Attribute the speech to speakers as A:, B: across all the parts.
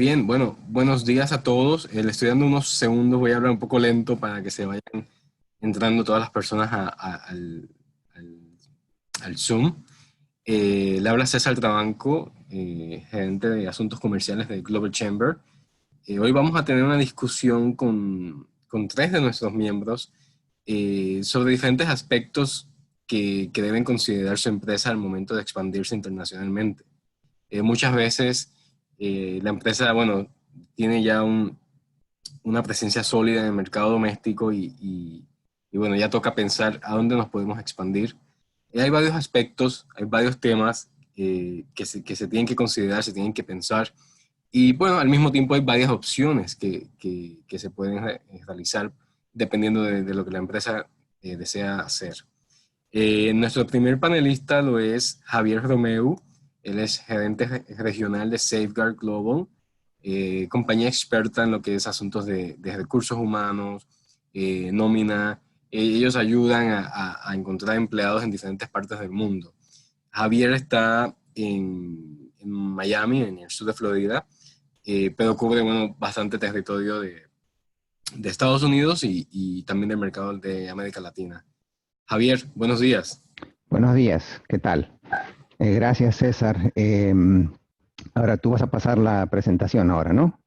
A: Bien, bueno, buenos días a todos. Le estoy dando unos segundos, voy a hablar un poco lento para que se vayan entrando todas las personas al- al Zoom. Le habla César Trabanco, gerente de asuntos comerciales de Global Chamber. Hoy vamos a tener una discusión con tres de nuestros miembros sobre diferentes aspectos que deben considerar su empresa al momento de expandirse internacionalmente. Muchas veces la empresa, bueno, tiene ya una presencia sólida en el mercado doméstico y, bueno, ya toca pensar a dónde nos podemos expandir. Hay varios aspectos, hay varios temas que se tienen que considerar, se tienen que pensar. Y bueno, al mismo tiempo hay varias opciones que se pueden realizar dependiendo de lo que la empresa desea hacer. Nuestro primer panelista lo es Javier Romeu. Él es gerente regional de Safeguard Global, compañía experta en lo que es asuntos de recursos humanos, nómina. Ellos ayudan a encontrar empleados en diferentes partes del mundo. Javier está en Miami, en el sur de Florida, pero cubre, bueno, bastante territorio de Estados Unidos y también del mercado de América Latina. Javier, buenos días.
B: Buenos días, ¿qué tal? Gracias, César. Ahora tú vas a pasar la presentación ahora, ¿no?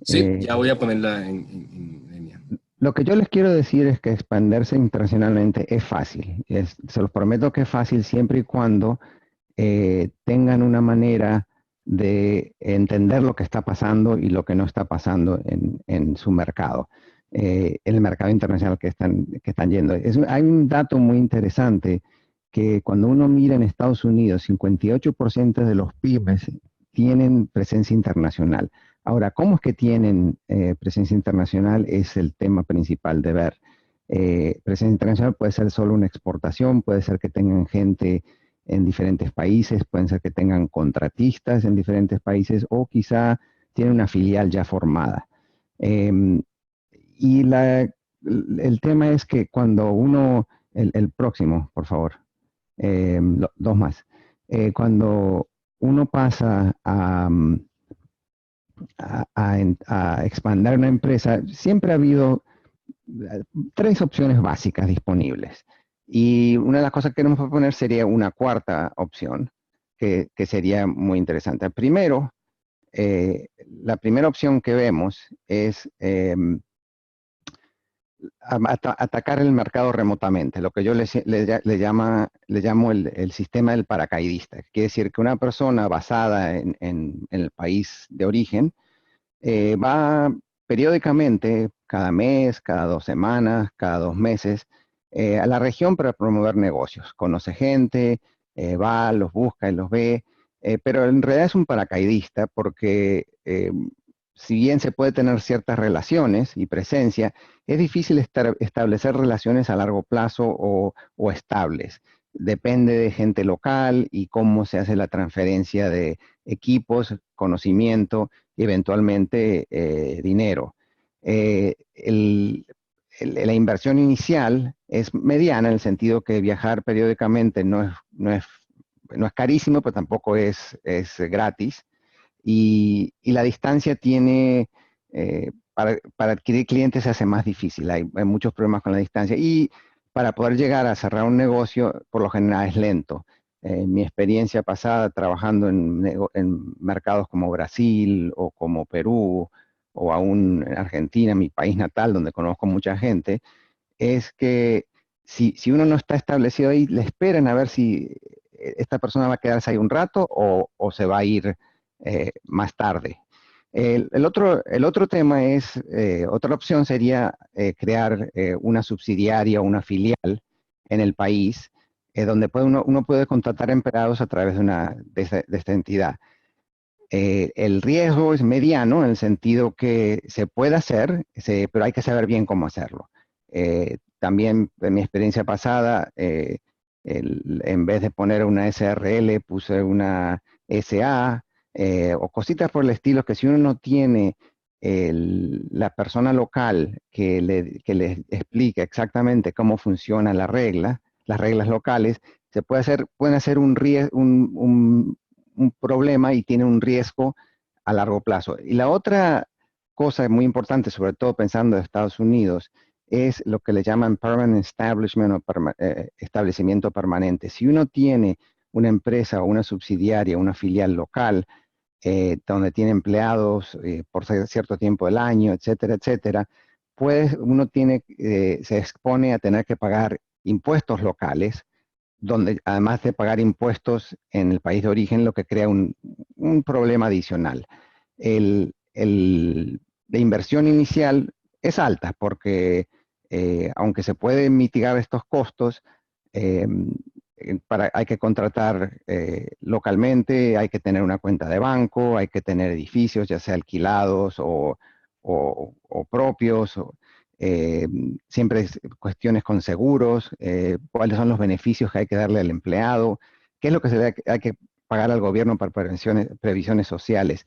A: Sí,
B: Eh,
A: ya voy a ponerla en línea.
B: lo que yo les quiero decir es que expandirse internacionalmente es fácil. Se los prometo que es fácil siempre y cuando tengan una manera de entender lo que está pasando y lo que no está pasando en su mercado, en el mercado internacional que están yendo. Hay un dato muy interesante que cuando uno mira en Estados Unidos, 58% de los pymes tienen presencia internacional. Ahora, ¿cómo es que tienen presencia internacional? Es el tema principal de ver. Presencia internacional puede ser solo una exportación, puede ser que tengan gente en diferentes países, pueden ser que tengan contratistas en diferentes países o quizá tienen una filial ya formada. Eh, y el tema es que cuando uno, el próximo, por favor, dos más. Cuando uno pasa a expandir una empresa, siempre ha habido tres opciones básicas disponibles. Y una de las cosas que queremos proponer sería una cuarta opción, que sería muy interesante. Primero, la primera opción que vemos es atacar el mercado remotamente, lo que yo le llamo el sistema del paracaidista. Quiere decir que una persona basada en el país de origen va periódicamente, cada mes, cada 2 semanas, cada 2 meses, a la región para promover negocios. Conoce gente, va, los busca y los ve, pero en realidad es un paracaidista porque si bien se puede tener ciertas relaciones y presencia, es difícil establecer relaciones a largo plazo o estables. Depende de gente local y cómo se hace la transferencia de equipos, conocimiento y eventualmente dinero. La inversión inicial es mediana en el sentido que viajar periódicamente no es carísimo, pero tampoco es gratis. Y la distancia para adquirir clientes se hace más difícil. Hay muchos problemas con la distancia. Y para poder llegar a cerrar un negocio, por lo general es lento. Mi experiencia pasada trabajando en mercados como Brasil o como Perú o aún en Argentina, mi país natal, donde conozco mucha gente, es que si uno no está establecido ahí, le esperan a ver si esta persona va a quedarse ahí un rato o se va a ir más tarde. El otro tema es, otra opción sería crear una subsidiaria o una filial en el país donde uno puede contratar empleados a través de esta entidad. El riesgo es mediano en el sentido que se puede hacer, pero hay que saber bien cómo hacerlo. También en mi experiencia pasada, en vez de poner una SRL, puse una SA o cositas por el estilo que si uno no tiene la persona local que le explique exactamente cómo funciona las reglas locales, pueden hacer un problema y tiene un riesgo a largo plazo. Y la otra cosa muy importante, sobre todo pensando en Estados Unidos, es lo que le llaman permanent establishment o establecimiento permanente. Si uno tiene una empresa o una subsidiaria, una filial local, donde tiene empleados por cierto tiempo del año, etcétera, etcétera, pues uno se expone a tener que pagar impuestos locales, donde además de pagar impuestos en el país de origen, lo que crea un problema adicional. La inversión inicial es alta porque aunque se pueden mitigar estos costos, eh, hay que contratar localmente, hay que tener una cuenta de banco, hay que tener edificios, ya sea alquilados o propios. Eh, Siempre es cuestiones con seguros, cuáles son los beneficios que hay que darle al empleado, qué es lo que hay que pagar al gobierno para previsiones sociales.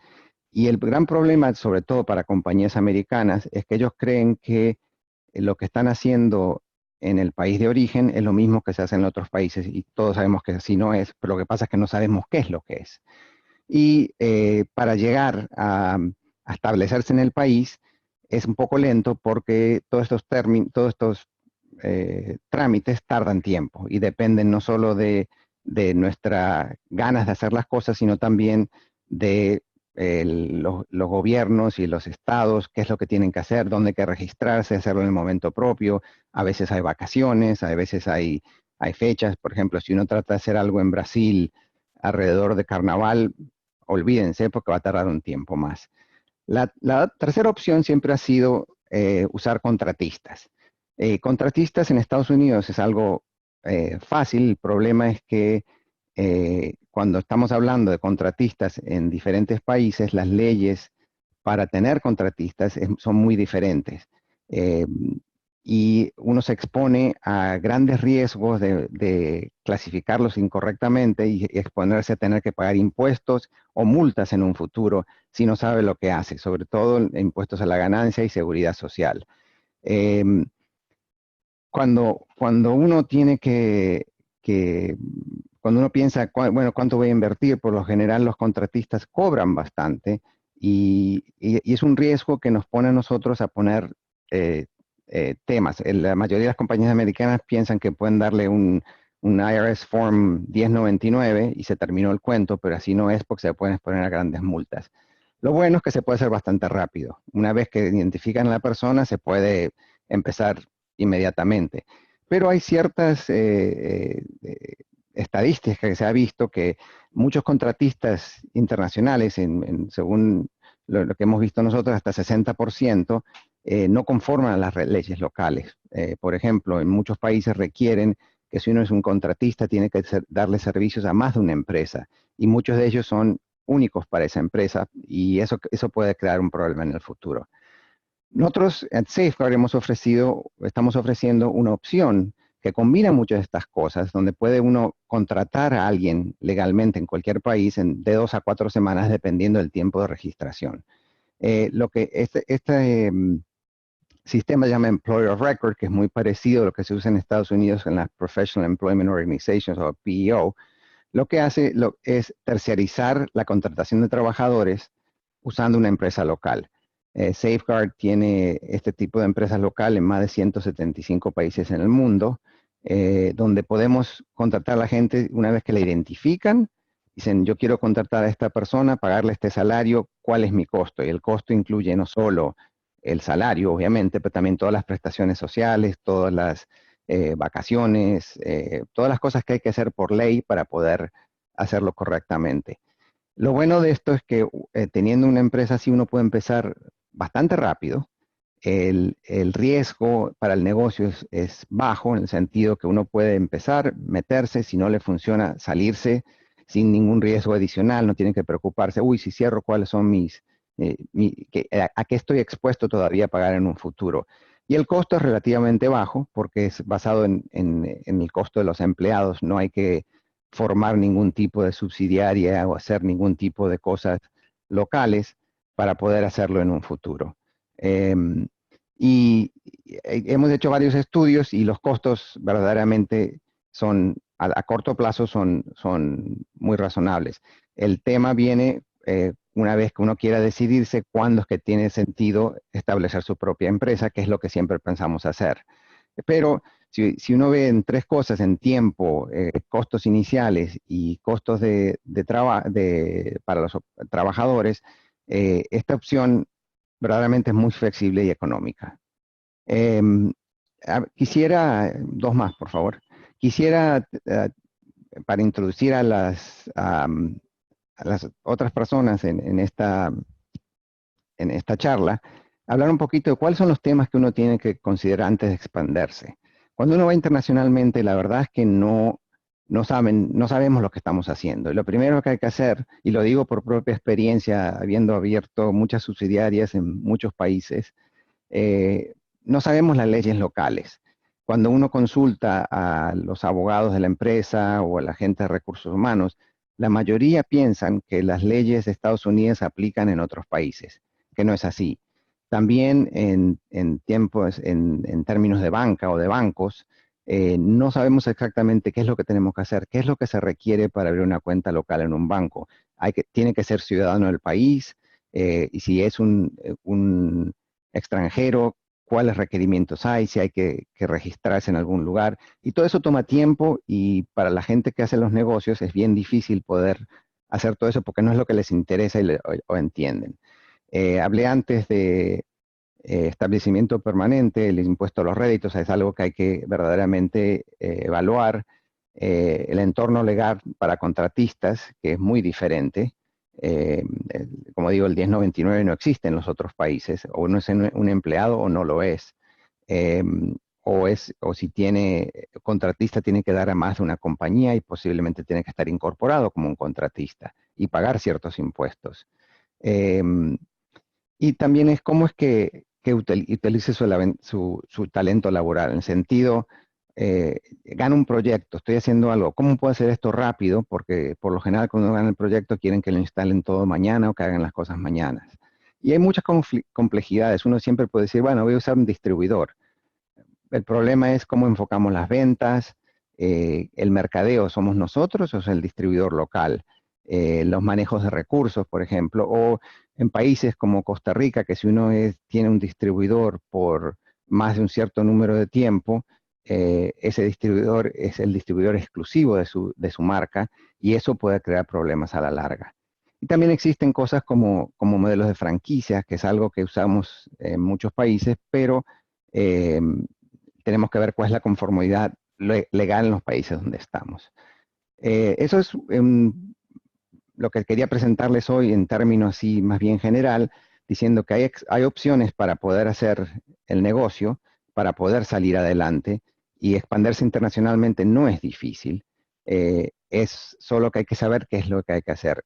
B: Y el gran problema, sobre todo para compañías americanas, es que ellos creen que lo que están haciendo en el país de origen es lo mismo que se hace en otros países y todos sabemos que así no es, pero lo que pasa es que no sabemos qué es lo que es. Y para llegar a establecerse en el país es un poco lento porque todos estos trámites tardan tiempo y dependen no solo de nuestras ganas de hacer las cosas, sino también de los gobiernos y los estados, qué es lo que tienen que hacer, dónde hay que registrarse, hacerlo en el momento propio. A veces hay vacaciones, a veces hay fechas. Por ejemplo, si uno trata de hacer algo en Brasil alrededor de carnaval, olvídense porque va a tardar un tiempo más. La tercera opción siempre ha sido usar contratistas. Contratistas en Estados Unidos es algo fácil. El problema es que cuando estamos hablando de contratistas en diferentes países, las leyes para tener contratistas son muy diferentes. Eh, y uno se expone a grandes riesgos de clasificarlos incorrectamente y exponerse a tener que pagar impuestos o multas en un futuro si no sabe lo que hace, sobre todo impuestos a la ganancia y seguridad social. Eh, cuando uno tiene cuando uno piensa, bueno, ¿cuánto voy a invertir? Por lo general los contratistas cobran bastante y es un riesgo que nos pone a nosotros a poner temas. La mayoría de las compañías americanas piensan que pueden darle un IRS Form 1099 y se terminó el cuento, pero así no es porque se pueden exponer a grandes multas. Lo bueno es que se puede hacer bastante rápido. Una vez que identifican a la persona, se puede empezar inmediatamente. Pero hay ciertas estadísticas que se ha visto que muchos contratistas internacionales, según lo que hemos visto nosotros, hasta 60%, no conforman a las leyes locales. Por ejemplo, en muchos países requieren que si uno es un contratista tiene que darle servicios a más de una empresa y muchos de ellos son únicos para esa empresa y eso puede crear un problema en el futuro. Nosotros en Safeguard estamos ofreciendo una opción que combina muchas de estas cosas, donde puede uno contratar a alguien legalmente en cualquier país de 2 a 4 semanas, dependiendo del tiempo de registración. Lo que este sistema se llama Employer of Record, que es muy parecido a lo que se usa en Estados Unidos en las Professional Employment Organizations o PEO, lo que hace es terciarizar la contratación de trabajadores usando una empresa local. Safeguard tiene este tipo de empresas locales en más de 175 países en el mundo, donde podemos contratar a la gente una vez que la identifican. Dicen, yo quiero contratar a esta persona, pagarle este salario, ¿cuál es mi costo? Y el costo incluye no solo el salario, obviamente, pero también todas las prestaciones sociales, todas las vacaciones, todas las cosas que hay que hacer por ley para poder hacerlo correctamente. Lo bueno de esto es que teniendo una empresa así uno puede empezar bastante rápido. El riesgo para el negocio es bajo en el sentido que uno puede empezar, meterse, si no le funciona, salirse sin ningún riesgo adicional, no tiene que preocuparse, uy, si cierro, ¿cuáles son a qué estoy expuesto todavía a pagar en un futuro? Y el costo es relativamente bajo porque es basado en el costo de los empleados, no hay que formar ningún tipo de subsidiaria o hacer ningún tipo de cosas locales para poder hacerlo en un futuro. Y hemos hecho varios estudios y los costos verdaderamente a corto plazo son muy razonables. El tema viene una vez que uno quiera decidirse cuándo es que tiene sentido establecer su propia empresa, que es lo que siempre pensamos hacer. Pero si uno ve en tres cosas, en tiempo, costos iniciales y costos para los trabajadores, esta opción verdaderamente es muy flexible y económica. Em, Quisiera, dos más, por favor. Quisiera, para introducir a las otras personas en esta charla, hablar un poquito de cuáles son los temas que uno tiene que considerar antes de expandirse. Cuando uno va internacionalmente, la verdad es que no sabemos lo que estamos haciendo. Y lo primero que hay que hacer, y lo digo por propia experiencia, habiendo abierto muchas subsidiarias en muchos países, no sabemos las leyes locales. Cuando uno consulta a los abogados de la empresa o a la gente de recursos humanos, la mayoría piensan que las leyes de Estados Unidos se aplican en otros países, que no es así. También en términos de banca o de bancos, no sabemos exactamente qué es lo que tenemos que hacer, qué es lo que se requiere para abrir una cuenta local en un banco. Tiene que ser ciudadano del país, y si es un extranjero, cuáles requerimientos hay, si hay que registrarse en algún lugar. Y todo eso toma tiempo y para la gente que hace los negocios es bien difícil poder hacer todo eso porque no es lo que les interesa o entienden. Hablé antes de establecimiento permanente, el impuesto a los réditos es algo que hay que verdaderamente evaluar. El entorno legal para contratistas, que es muy diferente. Como digo, el 1099 no existe en los otros países, o uno es un empleado o no lo es. Eh, o si tiene contratista, tiene que dar a más de una compañía y posiblemente tiene que estar incorporado como un contratista y pagar ciertos impuestos. Eh, y también es cómo es que utilice su talento laboral, en el sentido, gana un proyecto, estoy haciendo algo, ¿cómo puedo hacer esto rápido? Porque por lo general cuando gana el proyecto quieren que lo instalen todo mañana o que hagan las cosas mañanas. Y hay muchas complejidades, uno siempre puede decir, bueno, voy a usar un distribuidor. El problema es cómo enfocamos las ventas, el mercadeo, ¿somos nosotros o es el distribuidor local? Los manejos de recursos, por ejemplo, o en países como Costa Rica, que si uno tiene un distribuidor por más de un cierto número de tiempo, ese distribuidor es el distribuidor exclusivo de su marca y eso puede crear problemas a la larga. Y también existen cosas como modelos de franquicias, que es algo que usamos en muchos países, pero eh, tenemos que ver cuál es la conformidad legal en los países donde estamos. Eso es lo que quería presentarles hoy en términos así más bien general, diciendo que hay opciones para poder hacer el negocio, para poder salir adelante y expandirse internacionalmente no es difícil. Es solo que hay que saber qué es lo que hay que hacer.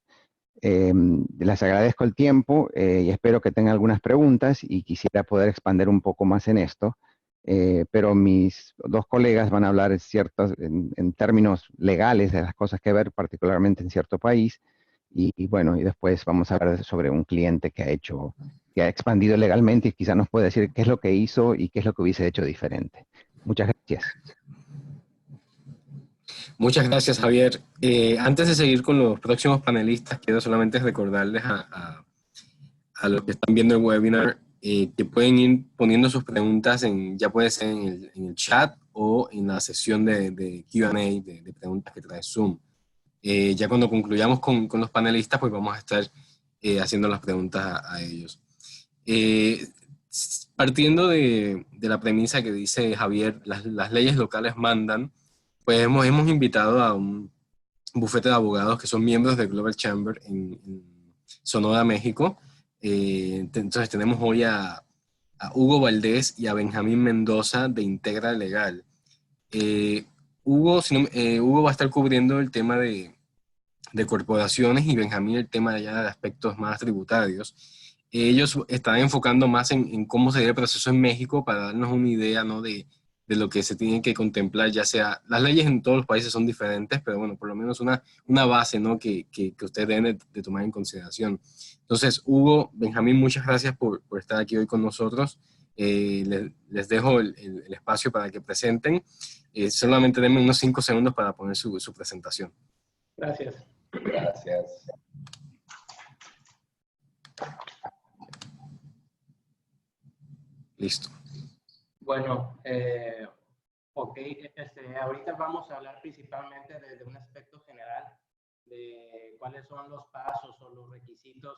B: Les agradezco el tiempo y espero que tengan algunas preguntas y quisiera poder expandir un poco más en esto. Pero mis dos colegas van a hablar en términos legales de las cosas que ver, particularmente en cierto país. Y bueno, y después vamos a hablar sobre un cliente que ha expandido legalmente y quizá nos puede decir qué es lo que hizo y qué es lo que hubiese hecho diferente. Muchas gracias.
A: Muchas gracias, Javier. Antes de seguir con los próximos panelistas, quiero solamente recordarles a los que están viendo el webinar que pueden ir poniendo sus preguntas, ya puede ser en el chat o en la sesión de Q&A, de preguntas que trae Zoom. Ya cuando concluyamos con los panelistas, pues vamos a estar haciendo las preguntas a ellos. Eh, Partiendo de la premisa que dice Javier, las leyes locales mandan, pues hemos invitado a un bufete de abogados que son miembros del Global Chamber en Sonora, México. Entonces tenemos hoy a Hugo Valdés y a Benjamín Mendoza de Integra Legal. Hugo va a estar cubriendo el tema de corporaciones y Benjamín el tema ya de aspectos más tributarios. Ellos están enfocando más en cómo sería el proceso en México para darnos una idea, ¿no? de lo que se tiene que contemplar, ya sea, las leyes en todos los países son diferentes, pero bueno, por lo menos una base, ¿no? que ustedes deben de tomar en consideración. Entonces, Hugo, Benjamín, muchas gracias por estar aquí hoy con nosotros. Les dejo el espacio para que presenten. Solamente denme unos 5 segundos para poner su presentación.
C: Gracias.
D: Gracias.
A: Listo.
C: Bueno, ok, ahorita vamos a hablar principalmente de un aspecto general, de cuáles son los pasos o los requisitos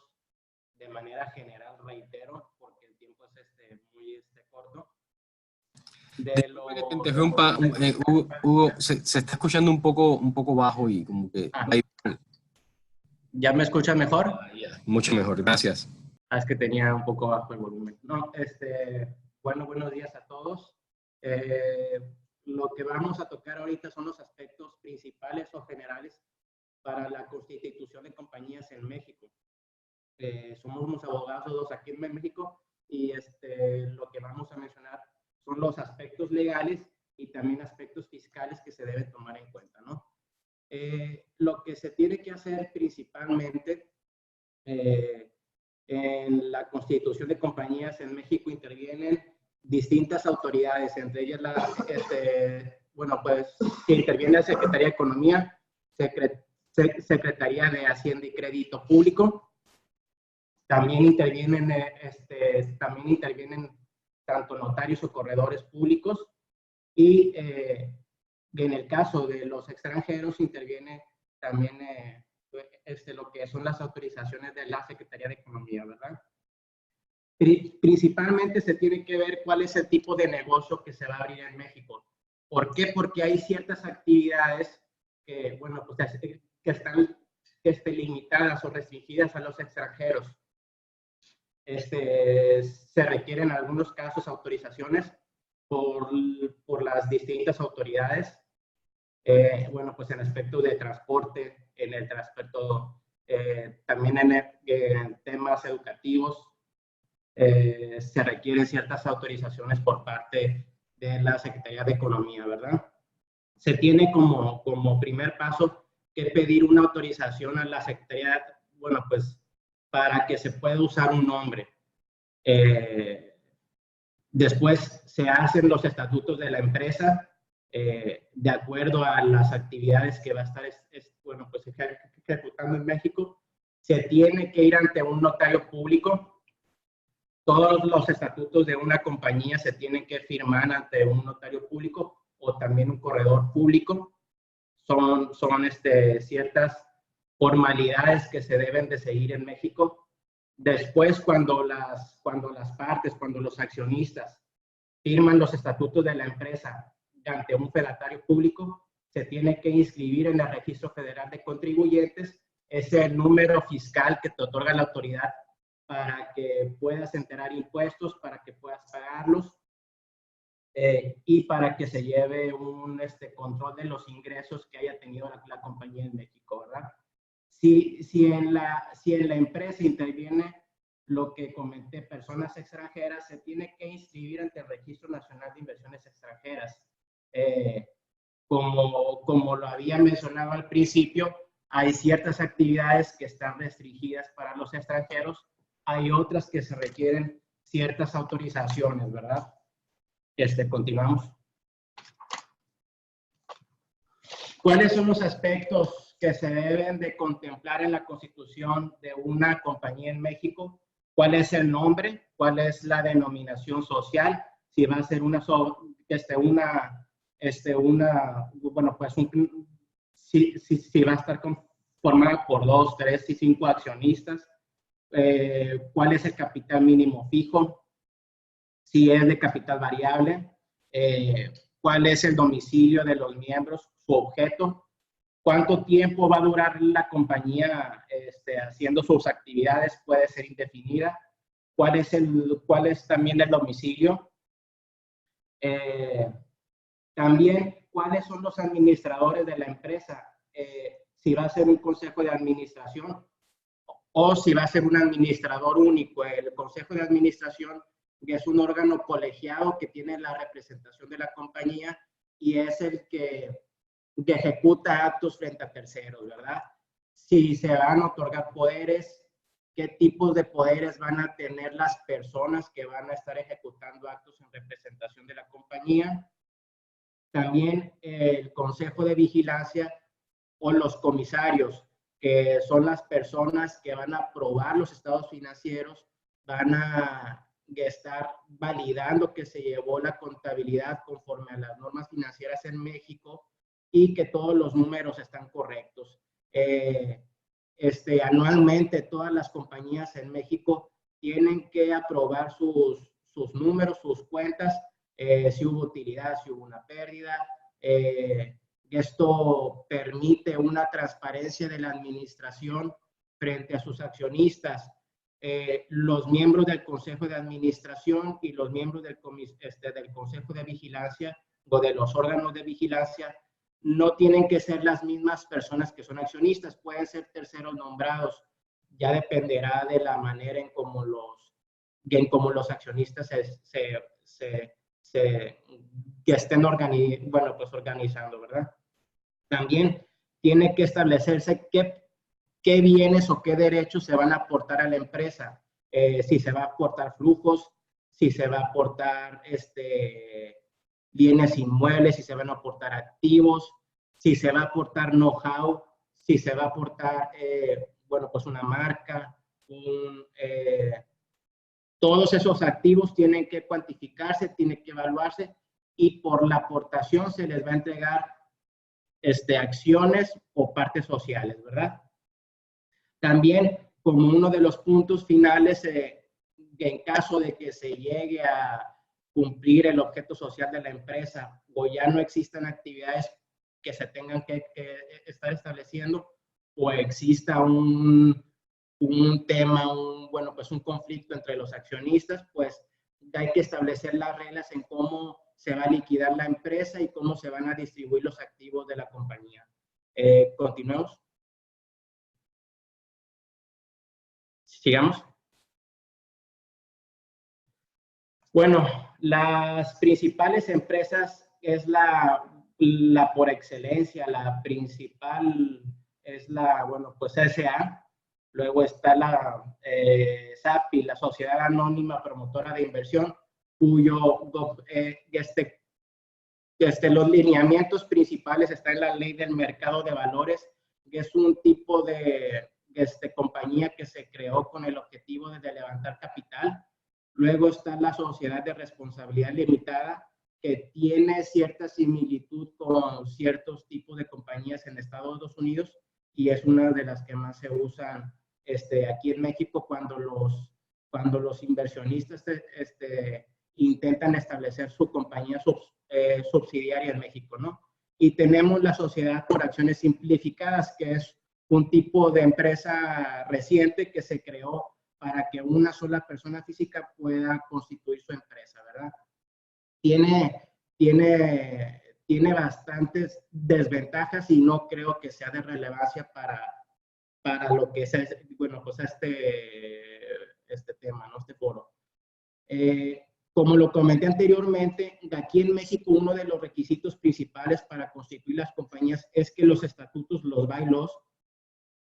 C: de manera general, reitero, porque el tiempo es muy corto.
A: Hugo, se está escuchando un poco bajo y como que...
C: ¿Ya me escuchas mejor?
A: Mucho mejor, gracias.
C: Es que tenía un poco bajo el volumen. No, bueno, buenos días a todos. Lo que vamos a tocar ahorita son los aspectos principales o generales para la constitución de compañías en México. Somos unos abogados todos aquí en México y lo que vamos a mencionar son los aspectos legales y también aspectos fiscales que se deben tomar en cuenta, ¿no? Lo que se tiene que hacer principalmente en la constitución de compañías en México intervienen distintas autoridades, entre ellas bueno, pues interviene la Secretaría de Economía, Secretaría de Hacienda y Crédito Público. También intervienen tanto notarios o corredores públicos y en el caso de los extranjeros interviene también lo que son las autorizaciones de la Secretaría de Economía, ¿verdad? Principalmente se tiene que ver cuál es el tipo de negocio que se va a abrir en México. ¿Por qué? Porque hay ciertas actividades que, bueno, pues que están limitadas o restringidas a los extranjeros. Se requieren en algunos casos autorizaciones por las distintas autoridades. Bueno, pues en aspecto de transporte, en el transporte, también en temas educativos, se requieren ciertas autorizaciones por parte de la Secretaría de Economía, ¿verdad? Se tiene como primer paso que pedir una autorización a la Secretaría, bueno, pues para que se pueda usar un nombre. Después se hacen los estatutos de la empresa de acuerdo a las actividades que va a estar bueno, pues ejecutando en México. Se tiene que ir ante un notario público. Todos los estatutos de una compañía se tienen que firmar ante un notario público o también un corredor público. Son ciertas formalidades que se deben de seguir en México. Después, cuando los accionistas firman los estatutos de la empresa ante un fedatario público, se tiene que inscribir en el Registro Federal de Contribuyentes. Es el número fiscal que te otorga la autoridad para que puedas enterar impuestos, para que puedas pagarlos y para que se lleve un control de los ingresos que haya tenido la compañía en México, ¿verdad? Si en la empresa interviene lo que comenté, personas extranjeras, se tiene que inscribir ante el Registro Nacional de Inversiones Extranjeras. Como lo había mencionado al principio, hay ciertas actividades que están restringidas para los extranjeros, hay otras que se requieren ciertas autorizaciones, ¿verdad? Continuamos. ¿Cuáles son los aspectos que se deben de contemplar en la constitución de una compañía en México? ¿Cuál es el nombre? ¿Cuál es la denominación social? Si va a ser bueno, pues si va a estar conformada por 2, 3 y 5 accionistas. ¿Cuál es el capital mínimo fijo? Si es de capital variable. ¿Cuál es el domicilio de los miembros? Su objeto. ¿Cuánto tiempo va a durar la compañía haciendo sus actividades? Puede ser indefinida. ¿Cuál es también el domicilio? También, ¿cuáles son los administradores de la empresa? Si va a ser un consejo de administración o si va a ser un administrador único. El consejo de administración es un órgano colegiado que tiene la representación de la compañía y es el que ejecuta actos frente a terceros, ¿verdad? Si se van a otorgar poderes, qué tipos de poderes van a tener las personas que van a estar ejecutando actos en representación de la compañía. También el Consejo de Vigilancia o los comisarios. que son las personas que van a aprobar los estados financieros, van a estar validando que se llevó la contabilidad conforme a las normas financieras en México y que todos los números están correctos. Anualmente todas las compañías en México tienen que aprobar sus números, sus cuentas, si hubo utilidad, si hubo una pérdida. Esto permite una transparencia de la administración frente a sus accionistas. Los miembros del Consejo de Administración y los miembros del Consejo de Vigilancia o de los órganos de vigilancia no tienen que ser las mismas personas que son accionistas, pueden ser terceros nombrados. Ya dependerá de la manera en cómo los accionistas que estén organizando, ¿verdad? También tiene que establecerse qué bienes o qué derechos se van a aportar a la empresa. Si se va a aportar flujos, si se va a aportar bienes inmuebles, si se van a aportar activos, si se va a aportar know-how, si se va a aportar, una marca, todos esos activos tienen que cuantificarse, tienen que evaluarse y por la aportación se les va a entregar acciones o partes sociales, ¿verdad? También, como uno de los puntos finales, en caso de que se llegue a cumplir el objeto social de la empresa o ya no existan actividades que se tengan que estar estableciendo o exista un tema, un conflicto entre los accionistas, pues hay que establecer las reglas en cómo se va a liquidar la empresa y cómo se van a distribuir los activos de la compañía. Continuemos. Sigamos. Bueno, las principales empresas es la por excelencia, la principal es la, SA. Luego está la SAPI, la Sociedad Anónima Promotora de Inversión, cuyo los lineamientos principales están en la Ley del Mercado de Valores, que es un tipo de compañía que se creó con el objetivo de levantar capital. Luego está la Sociedad de Responsabilidad Limitada, que tiene cierta similitud con ciertos tipos de compañías en Estados Unidos y es una de las que más se usan aquí en México cuando los inversionistas intentan establecer su compañía subsidiaria en México, ¿no? Y tenemos la Sociedad por Acciones Simplificadas, que es un tipo de empresa reciente que se creó para que una sola persona física pueda constituir su empresa, ¿verdad? Tiene bastantes desventajas y no creo que sea de relevancia para lo que es, este tema, ¿no? Este foro. Como lo comenté anteriormente, aquí en México uno de los requisitos principales para constituir las compañías es que los estatutos, los bylaws,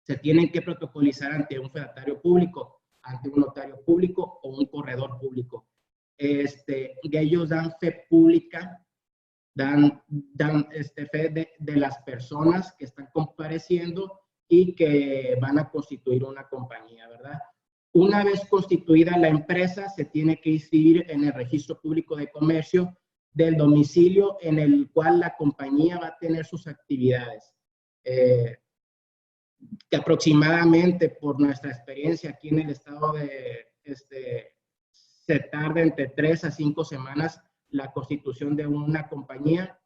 C: se tienen que protocolizar ante un fedatario público, ante un notario público o un corredor público. Ellos dan fe pública, dan fe de las personas que están compareciendo y que van a constituir una compañía, ¿verdad? Una vez constituida la empresa, se tiene que inscribir en el Registro Público de Comercio del domicilio en el cual la compañía va a tener sus actividades. Que aproximadamente, por nuestra experiencia aquí en el estado se tarda entre 3 a 5 semanas la constitución de una compañía.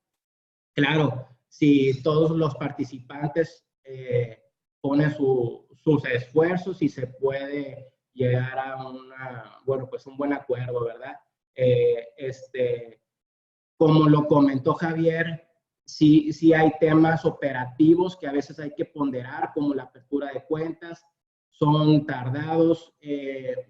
C: Claro, si todos los participantes ponen sus esfuerzos y se puede llegar a un buen acuerdo, ¿verdad? Como lo comentó Javier, sí hay temas operativos que a veces hay que ponderar, como la apertura de cuentas, son tardados.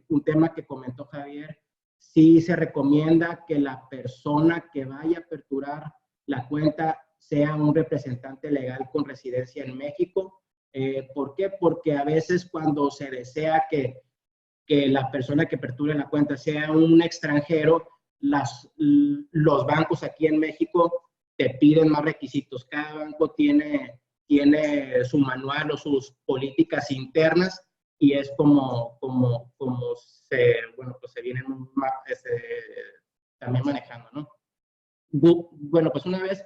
C: Un tema que comentó Javier, sí se recomienda que la persona que vaya a aperturar la cuenta sea un representante legal con residencia en México. ¿Por qué? Porque a veces cuando se desea que la persona que aperture la cuenta sea un extranjero, los bancos aquí en México te piden más requisitos. Cada banco tiene tiene su manual o sus políticas internas y es como se, bueno, pues se vienen también manejando, ¿no? Bueno, pues una vez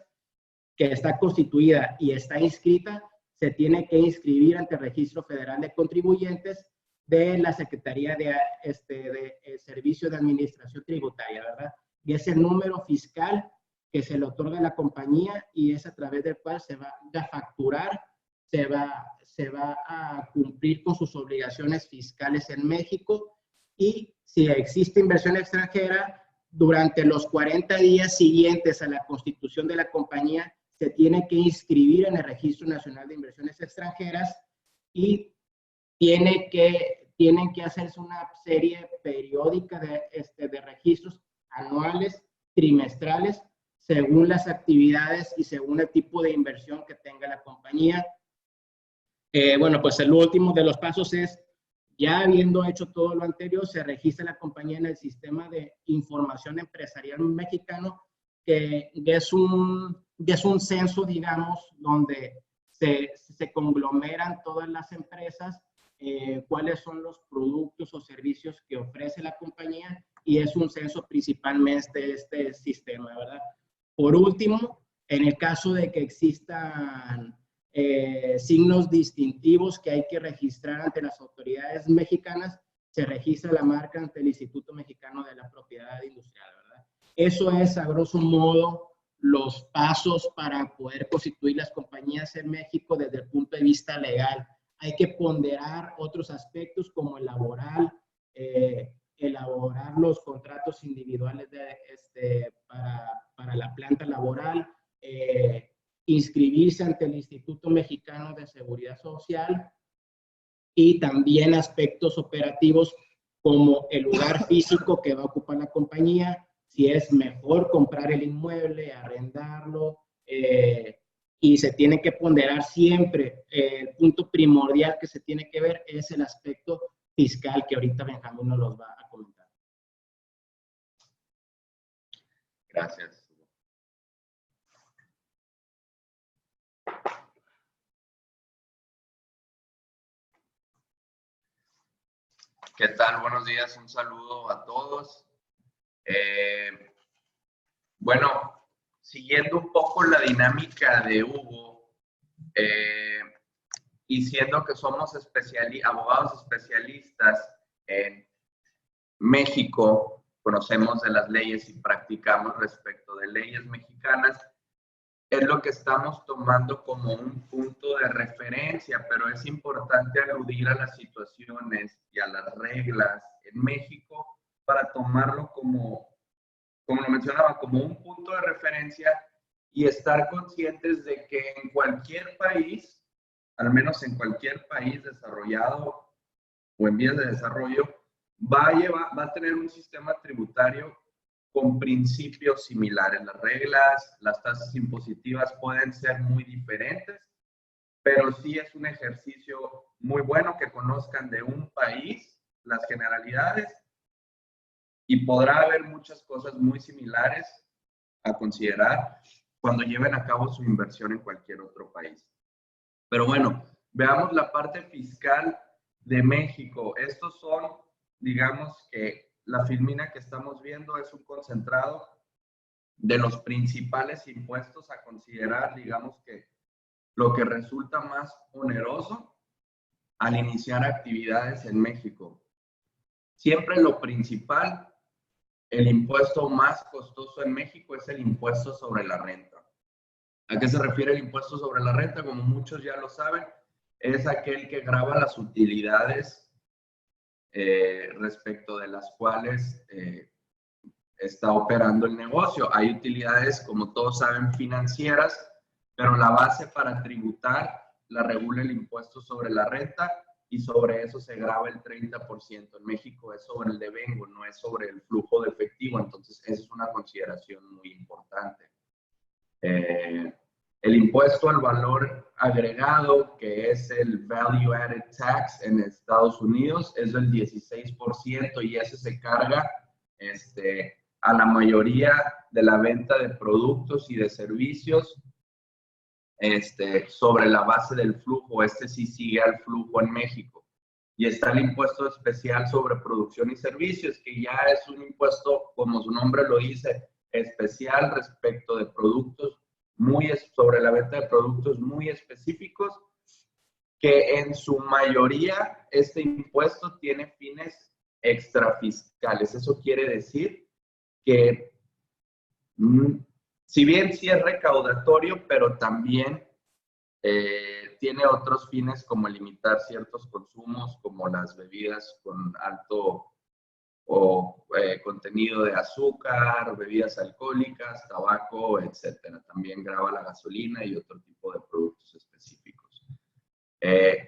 C: que está constituida y está inscrita, se tiene que inscribir ante el Registro Federal de Contribuyentes de la Secretaría de Servicio de Administración Tributaria, ¿verdad? Y es el número fiscal que se le otorga a la compañía y es a través del cual se va a facturar, se va a cumplir con sus obligaciones fiscales en México, y si existe inversión extranjera, durante los 40 días siguientes a la constitución de la compañía, se tiene que inscribir en el Registro Nacional de Inversiones Extranjeras y tienen que hacerse una serie periódica de registros anuales, trimestrales, según las actividades y según el tipo de inversión que tenga la compañía. Bueno, pues el último de los pasos es, ya habiendo hecho todo lo anterior, se registra la compañía en el Sistema de Información Empresarial Mexicano, que es un censo, digamos, donde se conglomeran todas las empresas, cuáles son los productos o servicios que ofrece la compañía, y es un censo principalmente de este sistema, ¿verdad? Por último, en el caso de que existan signos distintivos que hay que registrar ante las autoridades mexicanas, se registra la marca ante el Instituto Mexicano de la Propiedad Industrial, ¿verdad? Eso es, a grosso modo, los pasos para poder constituir las compañías en México desde el punto de vista legal. Hay que ponderar otros aspectos como el laboral, elaborar los contratos individuales para la planta laboral, inscribirse ante el Instituto Mexicano de Seguridad Social, y también aspectos operativos como el lugar físico que va a ocupar la compañía, si es mejor comprar el inmueble, arrendarlo, y se tiene que ponderar siempre. El punto primordial que se tiene que ver es el aspecto fiscal, que ahorita Benjamín nos los va a comentar.
D: Gracias. ¿Qué tal? Buenos días, un saludo a todos. Bueno, siguiendo un poco la dinámica de Hugo, y siendo que somos abogados especialistas en México, conocemos de las leyes y practicamos respecto de leyes mexicanas, es lo que estamos tomando como un punto de referencia, pero es importante aludir a las situaciones y a las reglas en México para tomarlo como lo mencionaba, como un punto de referencia, y estar conscientes de que en cualquier país, al menos en cualquier país desarrollado o en vías de desarrollo, va a tener un sistema tributario con principios similares. Las reglas, las tasas impositivas pueden ser muy diferentes, pero sí es un ejercicio muy bueno que conozcan de un país las generalidades, y podrá haber muchas cosas muy similares a considerar cuando lleven a cabo su inversión en cualquier otro país. Pero bueno, veamos la parte fiscal de México. Estos son, digamos que la filmina que estamos viendo es un concentrado de los principales impuestos a considerar, digamos que lo que resulta más oneroso al iniciar actividades en México. Siempre lo principal, el impuesto más costoso en México es el impuesto sobre la renta. ¿A qué se refiere el impuesto sobre la renta? Como muchos ya lo saben, es aquel que grava las utilidades respecto de las cuales está operando el negocio. Hay utilidades, como todos saben, financieras, pero la base para tributar la regula el impuesto sobre la renta, y sobre eso se grava el 30%. En México es sobre el devengo, no es sobre el flujo de efectivo, entonces esa es una consideración muy importante. El impuesto al valor agregado, que es el Value Added Tax en Estados Unidos, es del 16%, y ese se carga a la mayoría de la venta de productos y de servicios sobre la base del flujo. Sí sigue al flujo en México. Y está el impuesto especial sobre producción y servicios, que ya es un impuesto, como su nombre lo dice, especial respecto de productos, sobre la venta de productos muy específicos, que en su mayoría este impuesto tiene fines extrafiscales. Eso quiere decir que, si bien sí es recaudatorio, pero también tiene otros fines como limitar ciertos consumos, como las bebidas con alto contenido de azúcar, bebidas alcohólicas, tabaco, etcétera. También grava la gasolina y otro tipo de productos específicos.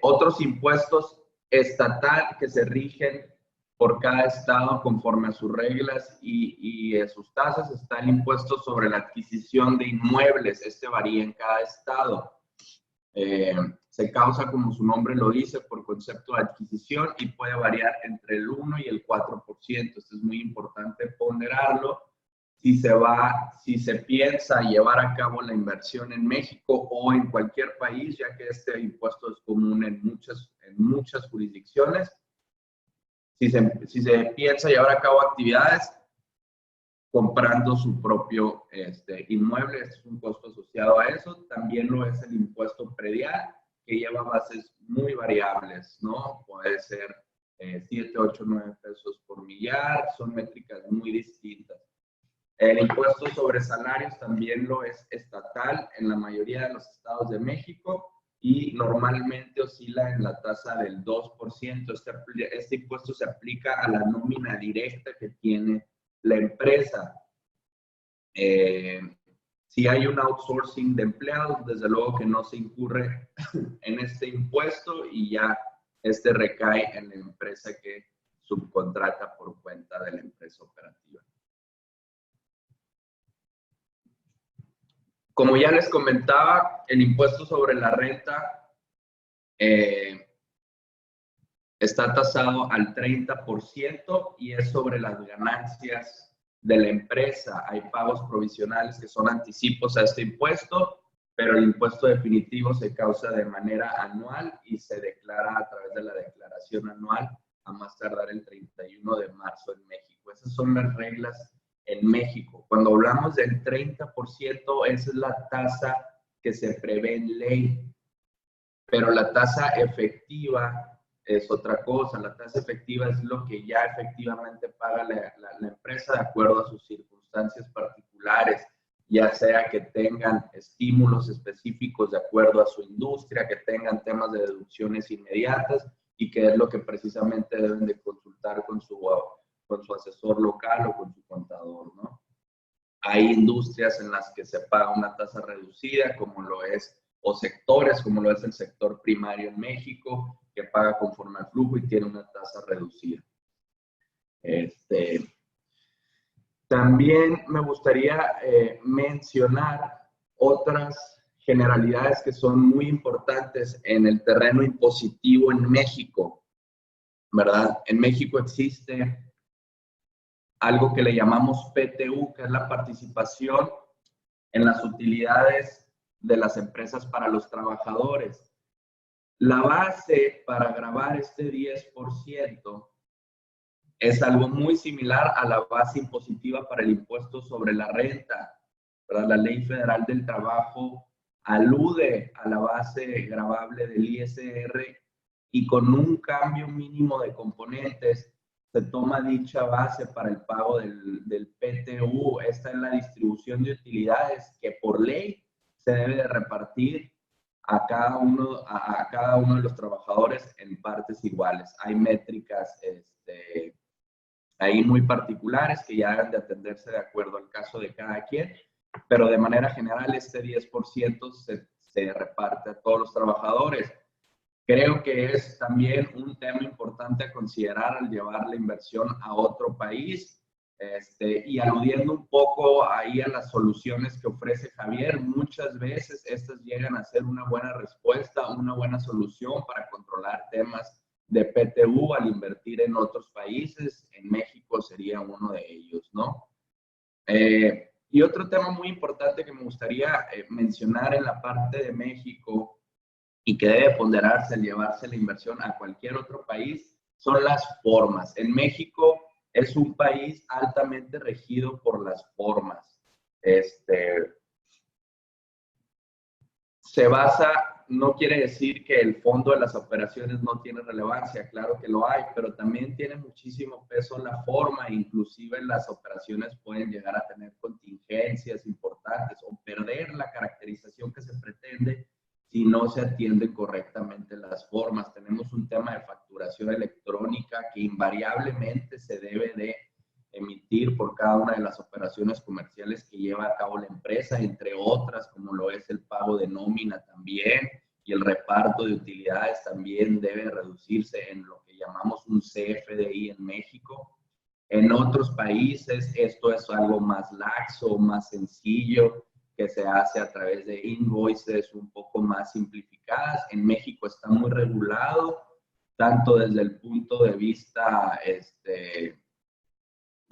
D: Otros impuestos estatal que se rigen por cada estado conforme a sus reglas y sus tasas. Está el impuesto sobre la adquisición de inmuebles. Varía en cada estado. Se causa, como su nombre lo dice, por concepto de adquisición y puede variar entre el 1 y el 4%. Esto es muy importante ponderarlo. Si se piensa llevar a cabo la inversión en México o en cualquier país, ya que este impuesto es común en muchas jurisdicciones, si se piensa llevar a cabo actividades comprando su propio inmueble, es un costo asociado a eso. También lo es el impuesto predial, que lleva bases muy variables, ¿no? Puede ser 7, 8, 9 pesos por millar, son métricas muy distintas. El impuesto sobre salarios también lo es estatal en la mayoría de los estados de México y normalmente oscila en la tasa del 2%. Este impuesto se aplica a la nómina directa que tiene la empresa. Si hay un outsourcing de empleados, desde luego que no se incurre en este impuesto y ya recae en la empresa que subcontrata por cuenta de la empresa operativa. Como ya les comentaba, el impuesto sobre la renta está tasado al 30% y es sobre las ganancias de la empresa. Hay pagos provisionales que son anticipos a este impuesto, pero el impuesto definitivo se causa de manera anual y se declara a través de la declaración anual a más tardar el 31 de marzo en México. Esas son las reglas en México. Cuando hablamos del 30%, esa es la tasa que se prevé en ley, pero la tasa efectiva es otra cosa. La tasa efectiva es lo que ya efectivamente paga la empresa de acuerdo a sus circunstancias particulares, ya sea que tengan estímulos específicos de acuerdo a su industria, que tengan temas de deducciones inmediatas y que es lo que precisamente deben de consultar con su asesor local o con su contador, ¿no? Hay industrias en las que se paga una tasa reducida, como lo es, o sectores como lo es el sector primario en México, que paga conforme al flujo y tiene una tasa reducida. También me gustaría mencionar otras generalidades que son muy importantes en el terreno impositivo en México, ¿verdad? En México existe algo que le llamamos PTU, que es la participación en las utilidades de las empresas para los trabajadores. La base para gravar este 10% es algo muy similar a la base impositiva para el impuesto sobre la renta, ¿verdad? La Ley Federal del Trabajo alude a la base gravable del ISR y con un cambio mínimo de componentes se toma dicha base para el pago del PTU. Esta es la distribución de utilidades que por ley se debe de repartir a cada uno de los trabajadores en partes iguales. Hay métricas ahí muy particulares que ya deben de atenderse de acuerdo al caso de cada quien, pero de manera general este 10% se reparte a todos los trabajadores. Creo que es también un tema importante a considerar al llevar la inversión a otro país. Y aludiendo un poco ahí a las soluciones que ofrece Javier, muchas veces estas llegan a ser una buena respuesta, una buena solución para controlar temas de PTU al invertir en otros países. En México sería uno de ellos, ¿no? Y otro tema muy importante que me gustaría mencionar en la parte de México y que debe ponderarse al llevarse la inversión a cualquier otro país son las formas. En México es un país altamente regido por las formas. Se basa, no quiere decir que el fondo de las operaciones no tiene relevancia, claro que lo hay, pero también tiene muchísimo peso la forma, inclusive las operaciones pueden llegar a tener contingencias importantes o perder la caracterización que se pretende si no se atienden correctamente las formas. Tenemos un tema de facturación electrónica que invariablemente se debe de emitir por cada una de las operaciones comerciales que lleva a cabo la empresa, entre otras, como lo es el pago de nómina también, y el reparto de utilidades también debe reducirse en lo que llamamos un CFDI en México. En otros países esto es algo más laxo, más sencillo, que se hace a través de invoices un poco más simplificadas. En México está muy regulado, tanto desde el punto de vista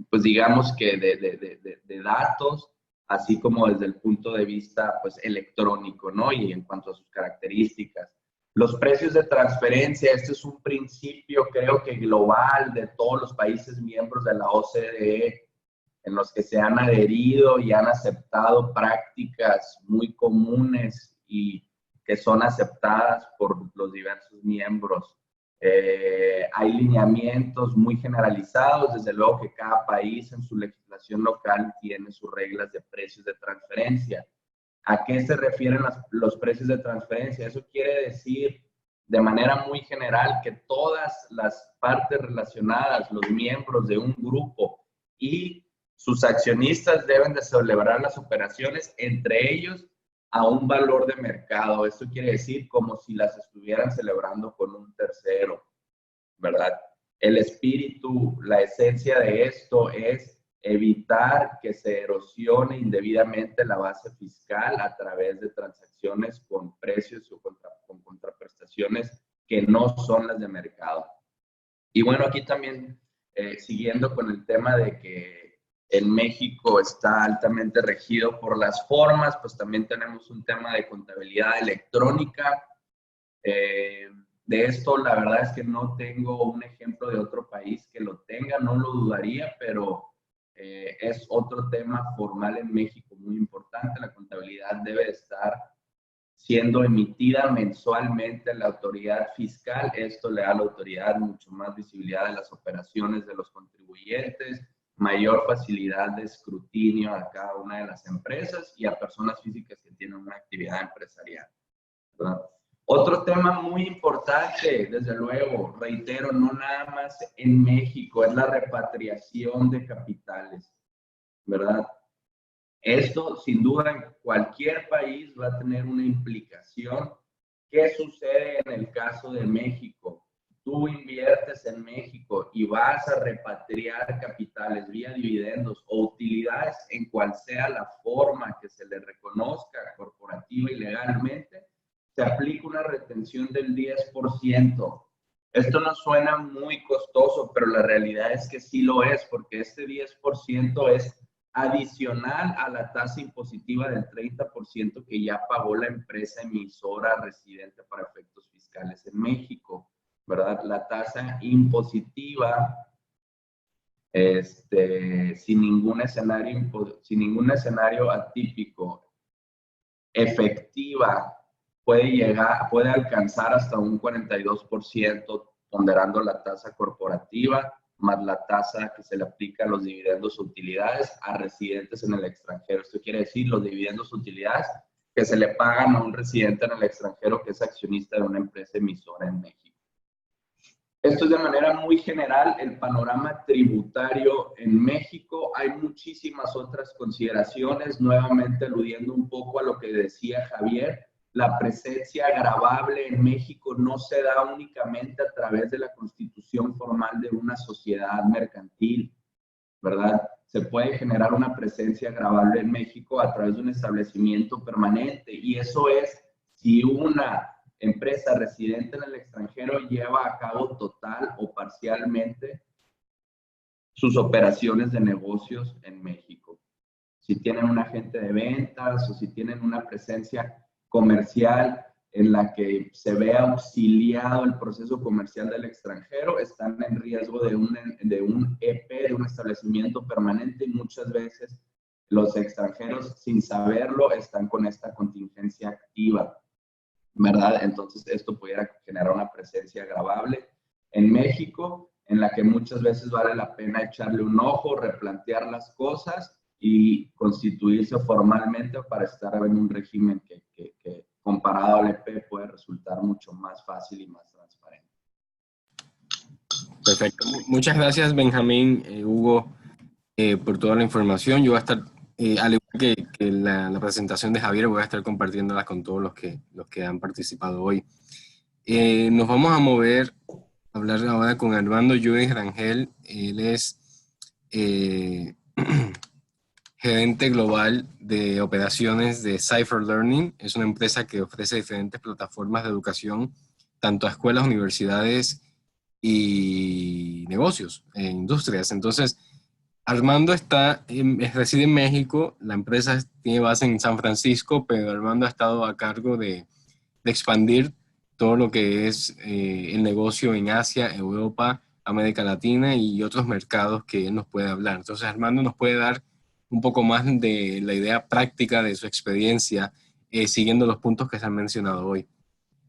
D: pues digamos que de datos, así como desde el punto de vista pues electrónico, ¿no? Y en cuanto a sus características. Los precios de transferencia, este es un principio creo que global de todos los países miembros de la OCDE, en los que se han adherido y han aceptado prácticas muy comunes y que son aceptadas por los diversos miembros. Hay lineamientos muy generalizados, desde luego que cada país en su legislación local tiene sus reglas de precios de transferencia. ¿A qué se refieren los precios de transferencia? Eso quiere decir, de manera muy general, que todas las partes relacionadas, los miembros de un grupo y sus accionistas deben de celebrar las operaciones entre ellos a un valor de mercado. Esto quiere decir como si las estuvieran celebrando con un tercero, ¿verdad? El espíritu, la esencia de esto es evitar que se erosione indebidamente la base fiscal a través de transacciones con precios o con contraprestaciones que no son las de mercado. Y bueno, aquí también, siguiendo con el tema de que en México está altamente regido por las formas, pues también tenemos un tema de contabilidad electrónica. De esto, la verdad es que no tengo un ejemplo de otro país que lo tenga, no lo dudaría, pero es otro tema formal en México muy importante. La contabilidad debe estar siendo emitida mensualmente a la autoridad fiscal. Esto le da a la autoridad mucho más visibilidad de las operaciones de los contribuyentes, mayor facilidad de escrutinio a cada una de las empresas y a personas físicas que tienen una actividad empresarial, ¿verdad? Otro tema muy importante, desde luego, reitero, no nada más en México, es la repatriación de capitales, ¿verdad? Esto, sin duda, en cualquier país va a tener una implicación. ¿Qué sucede en el caso de México? Tú inviertes en México y vas a repatriar capitales vía dividendos o utilidades en cual sea la forma que se le reconozca corporativa y legalmente, se aplica una retención del 10%. Esto no suena muy costoso, pero la realidad es que sí lo es, porque este 10% es adicional a la tasa impositiva del 30% que ya pagó la empresa emisora residente para efectos fiscales en México, ¿verdad? La tasa impositiva, sin ningún escenario atípico, efectiva, puede alcanzar hasta un 42%, ponderando la tasa corporativa, más la tasa que se le aplica a los dividendos o utilidades a residentes en el extranjero. Esto quiere decir los dividendos o utilidades que se le pagan a un residente en el extranjero que es accionista de una empresa emisora en México. Esto es de manera muy general el panorama tributario en México. Hay muchísimas otras consideraciones, nuevamente aludiendo un poco a lo que decía Javier. La presencia gravable en México no se da únicamente a través de la constitución formal de una sociedad mercantil, ¿verdad? Se puede generar una presencia gravable en México a través de un establecimiento permanente, y eso es si una empresa residente en el extranjero lleva a cabo total o parcialmente sus operaciones de negocios en México. si tienen un agente de ventas o si tienen una presencia comercial en la que se ve auxiliado el proceso comercial del extranjero, están en riesgo de un EP, de un establecimiento permanente, y muchas veces los extranjeros, sin saberlo, están con esta contingencia activa, ¿verdad? Entonces, esto pudiera generar una presencia agravable en México, en la que muchas veces vale la pena echarle un ojo, replantear las cosas y constituirse formalmente para estar en un régimen que comparado al EP puede resultar mucho más fácil y más transparente.
A: Perfecto. Muchas gracias, Benjamín, Hugo, por toda la información. Yo voy a estar, al igual que la presentación de Javier, voy a estar compartiéndola con todos los que han participado hoy. Nos vamos a mover a hablar ahora con Armando Llunes Rangel. Él es gerente global de operaciones de Cypher Learning. Es una empresa que ofrece diferentes plataformas de educación, tanto a escuelas, universidades y negocios, e industrias. Entonces, Armando reside en México, la empresa tiene base en San Francisco, pero Armando ha estado a cargo de expandir todo lo que es el negocio en Asia, Europa, América Latina y otros mercados que él nos puede hablar. Entonces, Armando nos puede dar un poco más de la idea práctica de su experiencia, siguiendo los puntos que se han mencionado hoy.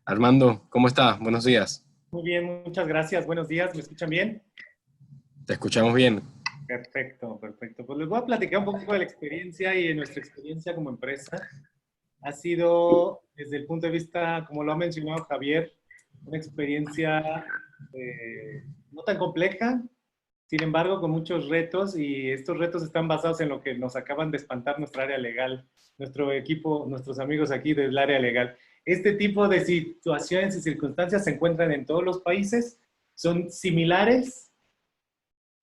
A: Armando, ¿cómo estás? Buenos días.
E: Muy bien, muchas gracias. Buenos días, ¿me escuchan bien?
A: Te escuchamos bien.
E: Perfecto, perfecto. Pues les voy a platicar un poco de la experiencia y de nuestra experiencia como empresa. Ha sido, desde el punto de vista, como lo ha mencionado Javier, una experiencia no tan compleja, sin embargo, con muchos retos, y estos retos están basados en lo que nos acaban de espantar nuestra área legal, nuestro equipo, nuestros amigos aquí del área legal. Este tipo de situaciones y circunstancias se encuentran en todos los países, son similares,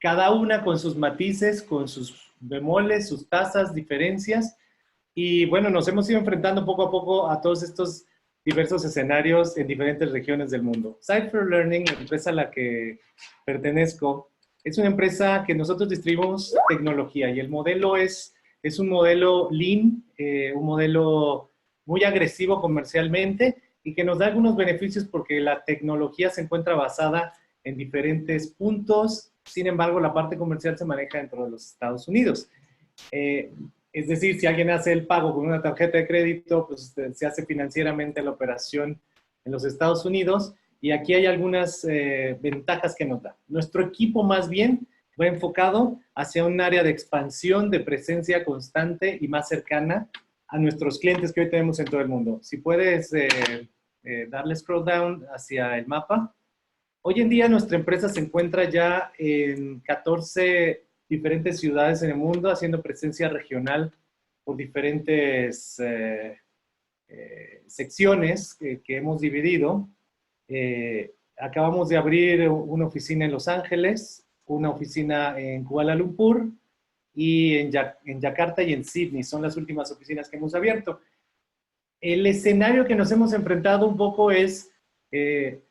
E: cada una con sus matices, con sus bemoles, sus tasas, diferencias, y bueno, nos hemos ido enfrentando poco a poco a todos estos diversos escenarios en diferentes regiones del mundo. Cypher Learning, la empresa a la que pertenezco, es una empresa que nosotros distribuimos tecnología y el modelo es un modelo lean, un modelo muy agresivo comercialmente y que nos da algunos beneficios porque la tecnología se encuentra basada en diferentes puntos, sin embargo la parte comercial se maneja dentro de los Estados Unidos. Es decir, si alguien hace el pago con una tarjeta de crédito, pues se hace financieramente la operación en los Estados Unidos. Y aquí hay algunas ventajas que nos da. Nuestro equipo más bien va enfocado hacia un área de expansión, de presencia constante y más cercana a nuestros clientes que hoy tenemos en todo el mundo. Si puedes darle scroll down hacia el mapa. Hoy en día nuestra empresa se encuentra ya en 14 diferentes ciudades en el mundo, haciendo presencia regional por diferentes secciones que hemos dividido. Acabamos de abrir una oficina en Los Ángeles, una oficina en Kuala Lumpur y en Yakarta y en Sydney. Son las últimas oficinas que hemos abierto. El escenario que nos hemos enfrentado un poco es,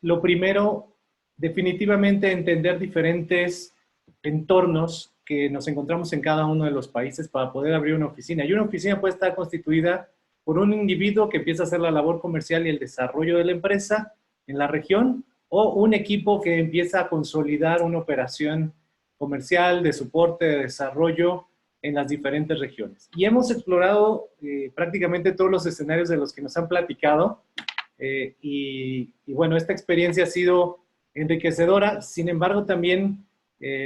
E: lo primero, definitivamente entender diferentes entornos que nos encontramos en cada uno de los países para poder abrir una oficina. Y una oficina puede estar constituida por un individuo que empieza a hacer la labor comercial y el desarrollo de la empresa en la región, o un equipo que empieza a consolidar una operación comercial, de soporte, de desarrollo en las diferentes regiones. Y hemos explorado prácticamente todos los escenarios de los que nos han platicado, y bueno, esta experiencia ha sido enriquecedora, sin embargo también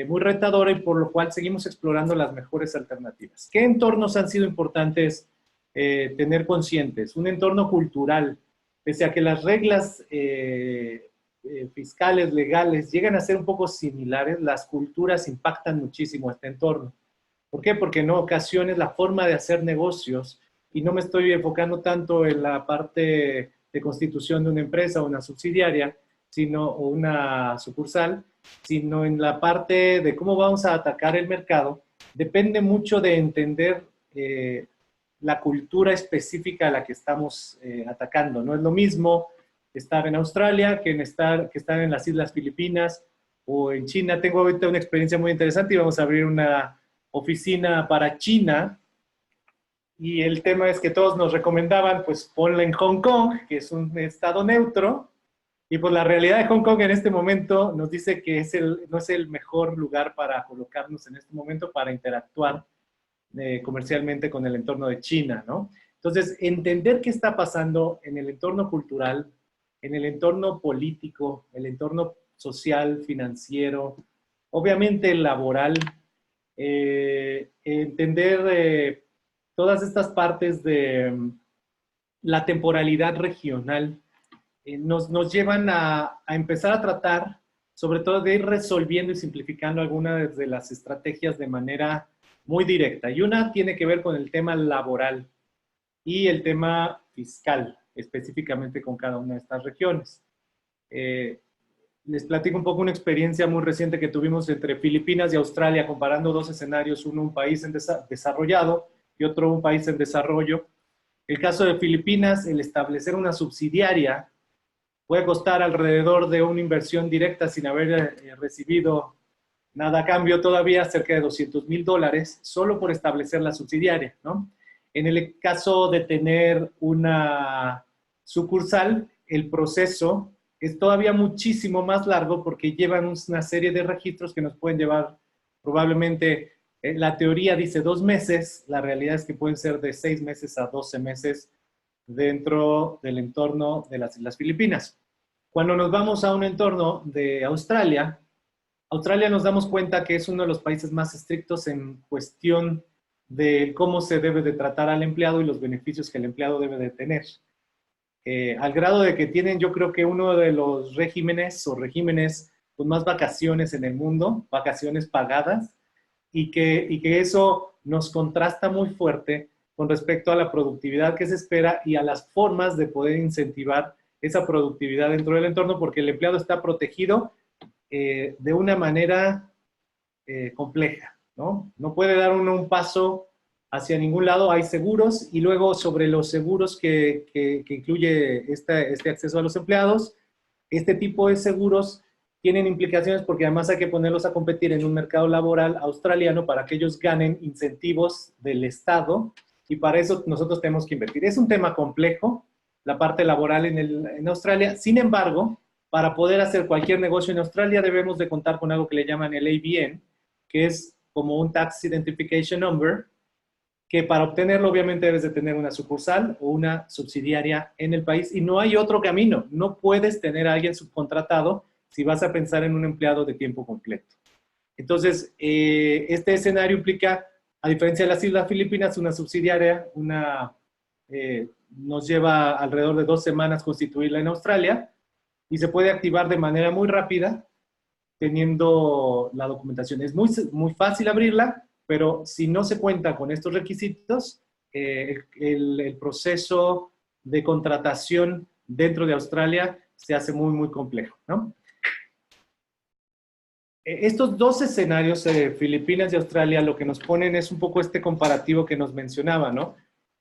E: muy retadora, y por lo cual seguimos explorando las mejores alternativas. ¿Qué entornos han sido importantes tener conscientes? Un entorno cultural. Pese a que las reglas fiscales, legales, llegan a ser un poco similares, las culturas impactan muchísimo este entorno. ¿Por qué? Porque en ocasiones la forma de hacer negocios, y no me estoy enfocando tanto en la parte de constitución de una empresa o una subsidiaria, o una sucursal, sino en la parte de cómo vamos a atacar el mercado, depende mucho de entender la cultura específica a la que estamos atacando. No es lo mismo estar en Australia que estar en las Islas Filipinas o en China. Tengo ahorita una experiencia muy interesante y vamos a abrir una oficina para China y el tema es que todos nos recomendaban, pues ponla en Hong Kong, que es un estado neutro, y pues la realidad de Hong Kong en este momento nos dice que no es el mejor lugar para colocarnos en este momento para interactuar comercialmente con el entorno de China, ¿no? Entonces, entender qué está pasando en el entorno cultural, en el entorno político, el entorno social, financiero, obviamente laboral, entender todas estas partes de la temporalidad regional, nos llevan a empezar a tratar, sobre todo, de ir resolviendo y simplificando algunas de las estrategias de manera muy directa. Y una tiene que ver con el tema laboral y el tema fiscal, específicamente con cada una de estas regiones. Les platico un poco una experiencia muy reciente que tuvimos entre Filipinas y Australia, comparando dos escenarios, uno un país desarrollado y otro un país en desarrollo. El caso de Filipinas, el establecer una subsidiaria puede costar alrededor de una inversión directa sin haber recibido nada a cambio todavía, cerca de $200,000 solo por establecer la subsidiaria, ¿no? En el caso de tener una sucursal, el proceso es todavía muchísimo más largo porque llevan una serie de registros que nos pueden llevar probablemente, la teoría dice 2 meses, la realidad es que pueden ser de 6 meses a 12 meses dentro del entorno de las Islas Filipinas. Cuando nos vamos a un entorno de Australia, nos damos cuenta que es uno de los países más estrictos en cuestión de cómo se debe de tratar al empleado y los beneficios que el empleado debe de tener. Al grado de que tienen, yo creo que uno de los regímenes con más vacaciones en el mundo, vacaciones pagadas, y que eso nos contrasta muy fuerte con respecto a la productividad que se espera y a las formas de poder incentivar esa productividad dentro del entorno, porque el empleado está protegido de una manera compleja, ¿no? No puede dar uno un paso hacia ningún lado, hay seguros, y luego sobre los seguros que incluye este acceso a los empleados, este tipo de seguros tienen implicaciones porque además hay que ponerlos a competir en un mercado laboral australiano para que ellos ganen incentivos del Estado, y para eso nosotros tenemos que invertir. Es un tema complejo, la parte laboral en Australia. Sin embargo, para poder hacer cualquier negocio en Australia debemos de contar con algo que le llaman el ABN, que es como un Tax Identification Number, que para obtenerlo obviamente debes de tener una sucursal o una subsidiaria en el país, y no hay otro camino. No puedes tener a alguien subcontratado si vas a pensar en un empleado de tiempo completo. Entonces, este escenario implica, a diferencia de las Islas Filipinas, una subsidiaria, nos lleva alrededor de 2 semanas constituirla en Australia, y se puede activar de manera muy rápida teniendo la documentación. Es muy fácil abrirla, pero si no se cuenta con estos requisitos, el proceso de contratación dentro de Australia se hace muy complejo, ¿no? Estos 2 escenarios, Filipinas y Australia, lo que nos ponen es un poco este comparativo que nos mencionaba, ¿no?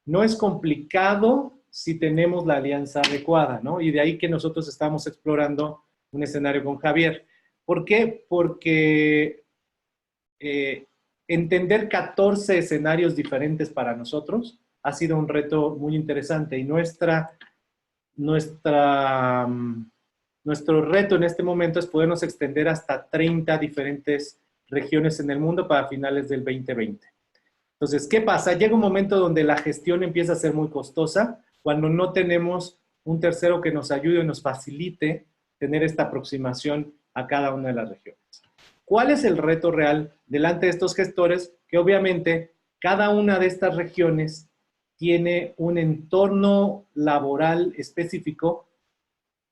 E: No es complicado si tenemos la alianza adecuada, ¿no? Y de ahí que nosotros estamos explorando un escenario con Javier. ¿Por qué? Porque entender 14 escenarios diferentes para nosotros ha sido un reto muy interesante, y nuestro reto en este momento es podernos extender hasta 30 diferentes regiones en el mundo para finales del 2020. Entonces, ¿qué pasa? Llega un momento donde la gestión empieza a ser muy costosa cuando no tenemos un tercero que nos ayude y nos facilite tener esta aproximación a cada una de las regiones. ¿Cuál es el reto real delante de estos gestores? Que obviamente cada una de estas regiones tiene un entorno laboral específico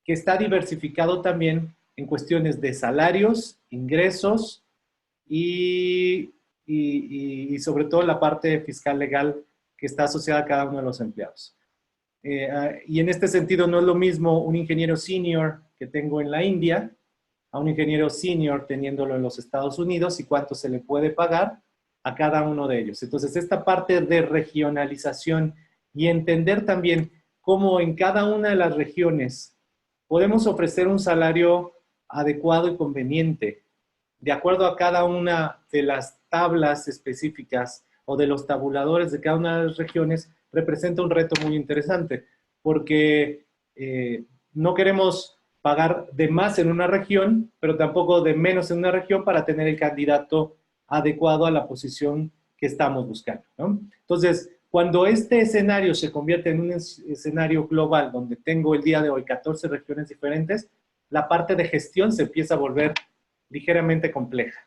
E: que está diversificado también en cuestiones de salarios, ingresos y sobre todo la parte fiscal legal que está asociada a cada uno de los empleados. Y en este sentido no es lo mismo un ingeniero senior que tengo en la India a un ingeniero senior teniéndolo en los Estados Unidos, y cuánto se le puede pagar a cada uno de ellos. Entonces, esta parte de regionalización y entender también cómo en cada una de las regiones podemos ofrecer un salario adecuado y conveniente de acuerdo a cada una de las tablas específicas o de los tabuladores de cada una de las regiones representa un reto muy interesante, porque no queremos pagar de más en una región, pero tampoco de menos en una región para tener el candidato adecuado a la posición que estamos buscando, ¿no? Entonces, cuando este escenario se convierte en un escenario global, donde tengo el día de hoy 14 regiones diferentes, la parte de gestión se empieza a volver ligeramente compleja.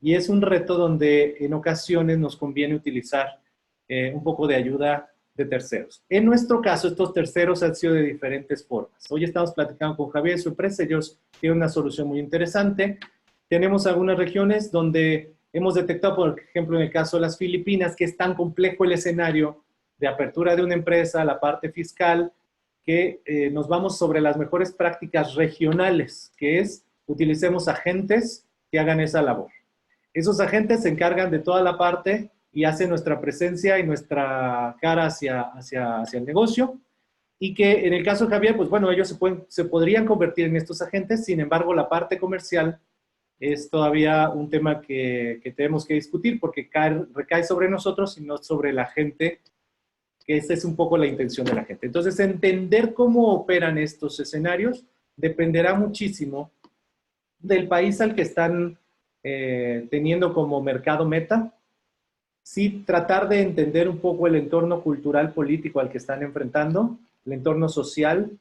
E: Y es un reto donde en ocasiones nos conviene utilizar un poco de ayuda de terceros. En nuestro caso, estos terceros han sido de diferentes formas. Hoy estamos platicando con Javier y su empresa, ellos tienen una solución muy interesante. Tenemos algunas regiones donde hemos detectado, por ejemplo, en el caso de las Filipinas, que es tan complejo el escenario de apertura de una empresa, la parte fiscal, que nos vamos sobre las mejores prácticas regionales, que es utilicemos agentes que hagan esa labor. Esos agentes se encargan de toda la parte y hacen nuestra presencia y nuestra cara hacia el negocio, y que en el caso de Javier, pues bueno, ellos se podrían convertir en estos agentes. Sin embargo, la parte comercial es todavía un tema que tenemos que discutir, porque recae sobre nosotros y no sobre la gente, que esa es un poco la intención de la gente. Entonces, entender cómo operan estos escenarios dependerá muchísimo del país al que están teniendo como mercado meta. Sí, tratar de entender un poco el entorno cultural político al que están enfrentando, el entorno social,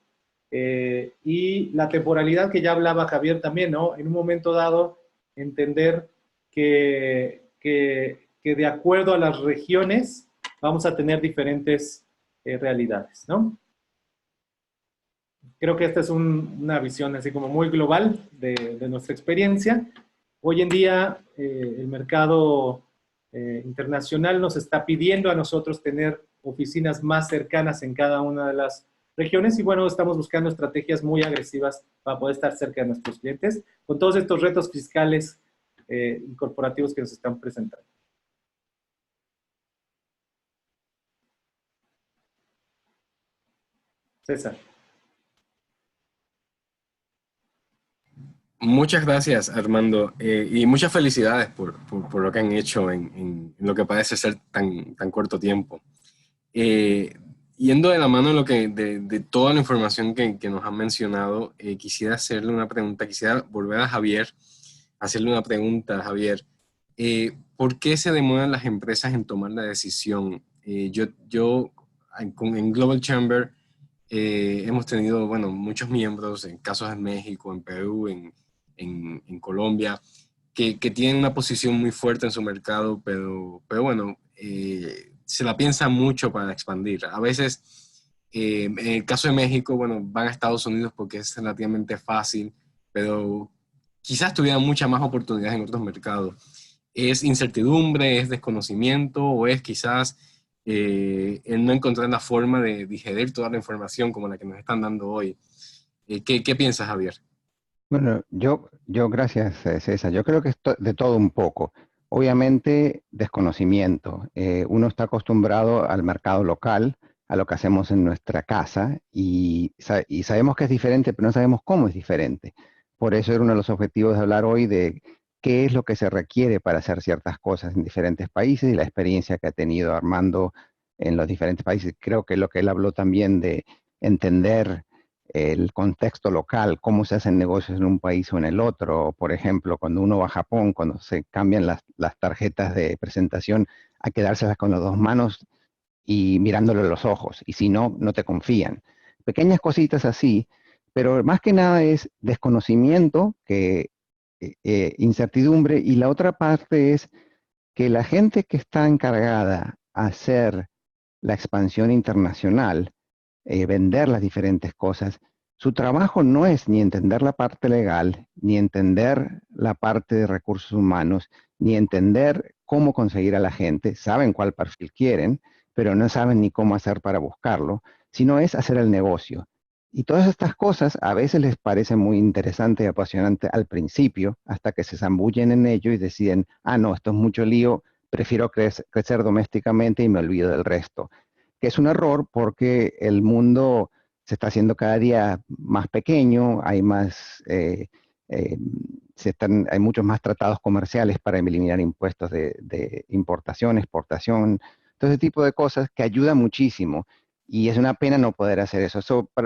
E: y la temporalidad que ya hablaba Javier también, ¿no? En un momento dado, entender que de acuerdo a las regiones vamos a tener diferentes realidades, ¿no? Creo que esta es una visión así como muy global de nuestra experiencia. Hoy en día el mercado internacional nos está pidiendo a nosotros tener oficinas más cercanas en cada una de las regiones, y bueno, estamos buscando estrategias muy agresivas para poder estar cerca de nuestros clientes con todos estos retos fiscales y corporativos que nos están presentando. César.
A: Muchas gracias, Armando, y muchas felicidades por lo que han hecho en lo que parece ser tan corto tiempo. Yendo de la mano de toda la información que nos han mencionado, quisiera hacerle una pregunta, quisiera volver a Javier, hacerle una pregunta a Javier. ¿Por qué se demoran las empresas en tomar la decisión? En Global Chamber hemos tenido, bueno, muchos miembros en casos en México, en Perú, en Colombia, que tienen una posición muy fuerte en su mercado, pero bueno, se la piensa mucho para expandir. A veces, en el caso de México, bueno, van a Estados Unidos porque es relativamente fácil, pero quizás tuvieran muchas más oportunidades en otros mercados. ¿Es incertidumbre, es desconocimiento o es quizás el no encontrar la forma de digerir toda la información como la que nos están dando hoy? ¿Qué piensas, Javier?
B: Bueno, gracias, César. Yo creo que es de todo un poco. Obviamente, desconocimiento. Uno está acostumbrado al mercado local, a lo que hacemos en nuestra casa, y sabemos que es diferente, pero no sabemos cómo es diferente. Por eso era uno de los objetivos de hablar hoy de qué es lo que se requiere para hacer ciertas cosas en diferentes países y la experiencia que ha tenido Armando en los diferentes países. Creo que lo que él habló también de entender el contexto local, cómo se hacen negocios en un país o en el otro. Por ejemplo, cuando uno va a Japón, cuando se cambian las tarjetas de presentación, a quedárselas con las dos manos y mirándole los ojos, y si no, no te confían. Pequeñas cositas así, pero más que nada es desconocimiento, incertidumbre, y la otra parte es que la gente que está encargada a hacer la expansión internacional, vender las diferentes cosas, su trabajo no es ni entender la parte legal, ni entender la parte de recursos humanos, ni entender cómo conseguir a la gente. Saben cuál perfil quieren, pero no saben ni cómo hacer para buscarlo, sino es hacer el negocio. Y todas estas cosas a veces les parece muy interesante y apasionante al principio, hasta que se zambullen en ello y deciden, no, esto es mucho lío, prefiero crecer domésticamente y me olvido del resto. Que es un error porque el mundo se está haciendo cada día más pequeño, hay más hay muchos más tratados comerciales para eliminar impuestos de importación, exportación, todo ese tipo de cosas que ayuda muchísimo. Y es una pena no poder hacer eso.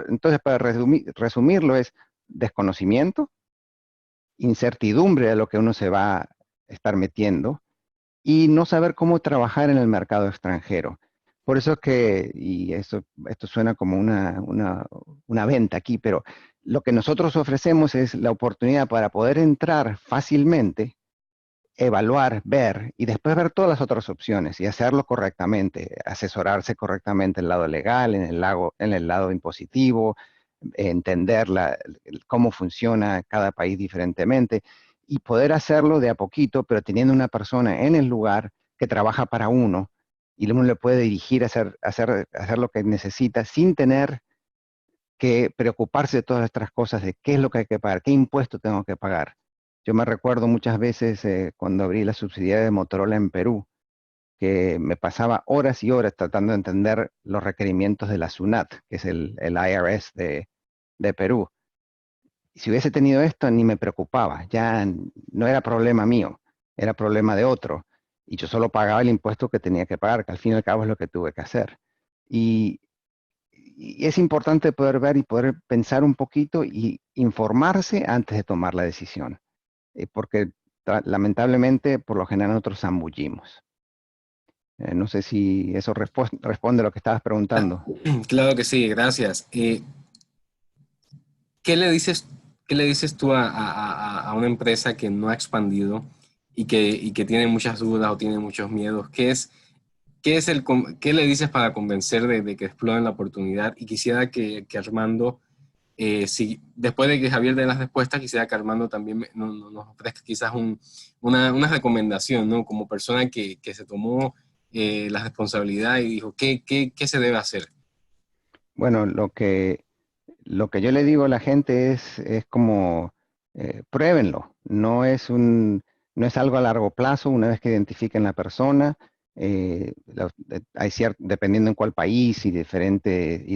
B: Entonces, para resumirlo, es desconocimiento, incertidumbre a lo que uno se va a estar metiendo y no saber cómo trabajar en el mercado extranjero. Por eso que, y esto suena como una venta aquí, pero lo que nosotros ofrecemos es la oportunidad para poder entrar fácilmente, evaluar, ver y después ver todas las otras opciones y hacerlo correctamente, asesorarse correctamente en el lado legal, en el lado impositivo, entender cómo funciona cada país diferentemente y poder hacerlo de a poquito, pero teniendo una persona en el lugar que trabaja para uno y uno le puede dirigir a hacer lo que necesita sin tener que preocuparse de todas estas cosas, de qué es lo que hay que pagar, qué impuesto tengo que pagar. Yo me recuerdo muchas veces cuando abrí la subsidiaria de Motorola en Perú, que me pasaba horas y horas tratando de entender los requerimientos de la SUNAT, que es el IRS de Perú. Y si hubiese tenido esto, ni me preocupaba, ya no era problema mío, era problema de otro. Y yo solo pagaba el impuesto que tenía que pagar, que al fin y al cabo es lo que tuve que hacer. Y, y es importante poder ver y poder pensar un poquito y informarse antes de tomar la decisión, porque lamentablemente por lo general nosotros zambullimos. No sé si eso responde a lo que estabas preguntando.
A: Claro que sí, gracias. ¿Qué le dices, qué le dices tú a una empresa que no ha expandido y que tiene muchas dudas o tiene muchos miedos? ¿Qué le dices para convencer de que exploren la oportunidad? Y quisiera que Armando, si, después de que Javier dé las respuestas, quisiera que Armando también nos ofrezca quizás una recomendación, ¿no? Como persona que se tomó la responsabilidad y dijo, ¿qué se debe hacer?
B: Bueno, lo que yo le digo a la gente es como, pruébenlo. No es algo a largo plazo, una vez que identifiquen la persona, dependiendo en cuál país y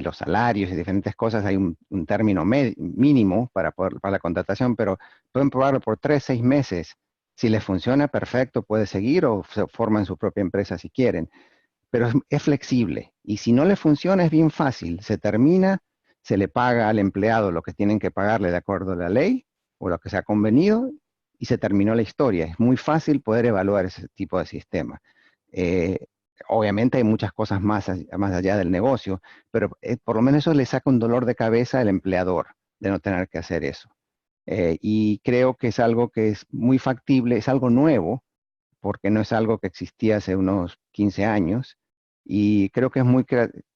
B: los salarios y diferentes cosas, hay un término mínimo para la contratación, pero pueden probarlo por 3, 6 meses. Si les funciona, perfecto, puede seguir o se forman su propia empresa si quieren, pero es flexible. Y si no le funciona, es bien fácil. Se termina, se le paga al empleado lo que tienen que pagarle de acuerdo a la ley o lo que se ha convenido y se terminó la historia. Es muy fácil poder evaluar ese tipo de sistema. Eh, Obviamente hay muchas cosas más allá del negocio, pero por lo menos eso le saca un dolor de cabeza al empleador de no tener que hacer eso. Y creo que es algo que es muy factible, es algo nuevo, porque no es algo que existía hace unos 15 años y creo que es muy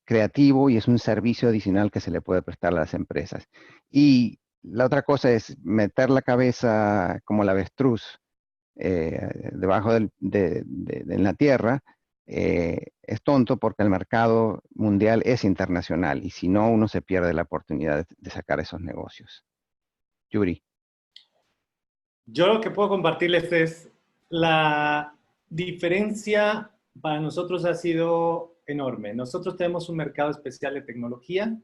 B: creativo y es un servicio adicional que se le puede prestar a las empresas. Y la otra cosa es meter la cabeza como la avestruz debajo en la tierra. Es tonto porque el mercado mundial es internacional y si no, uno se pierde la oportunidad de sacar esos negocios. Yuri.
E: Yo lo que puedo compartirles es la diferencia para nosotros ha sido enorme. Nosotros tenemos un mercado especial de tecnología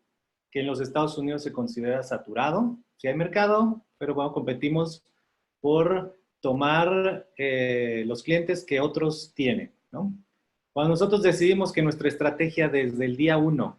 E: que en los Estados Unidos se considera saturado. Sí hay mercado, pero bueno, competimos por tomar los clientes que otros tienen, ¿no? Cuando nosotros decidimos que nuestra estrategia desde el día 1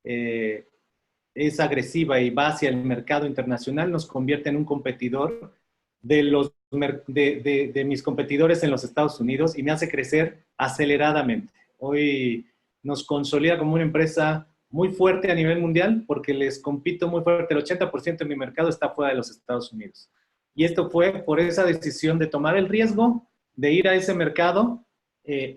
E: es agresiva y va hacia el mercado internacional, nos convierte en un competidor de mis competidores en los Estados Unidos y me hace crecer aceleradamente. Hoy nos consolida como una empresa muy fuerte a nivel mundial porque les compito muy fuerte. El 80% de mi mercado está fuera de los Estados Unidos. Y esto fue por esa decisión de tomar el riesgo de ir a ese mercado,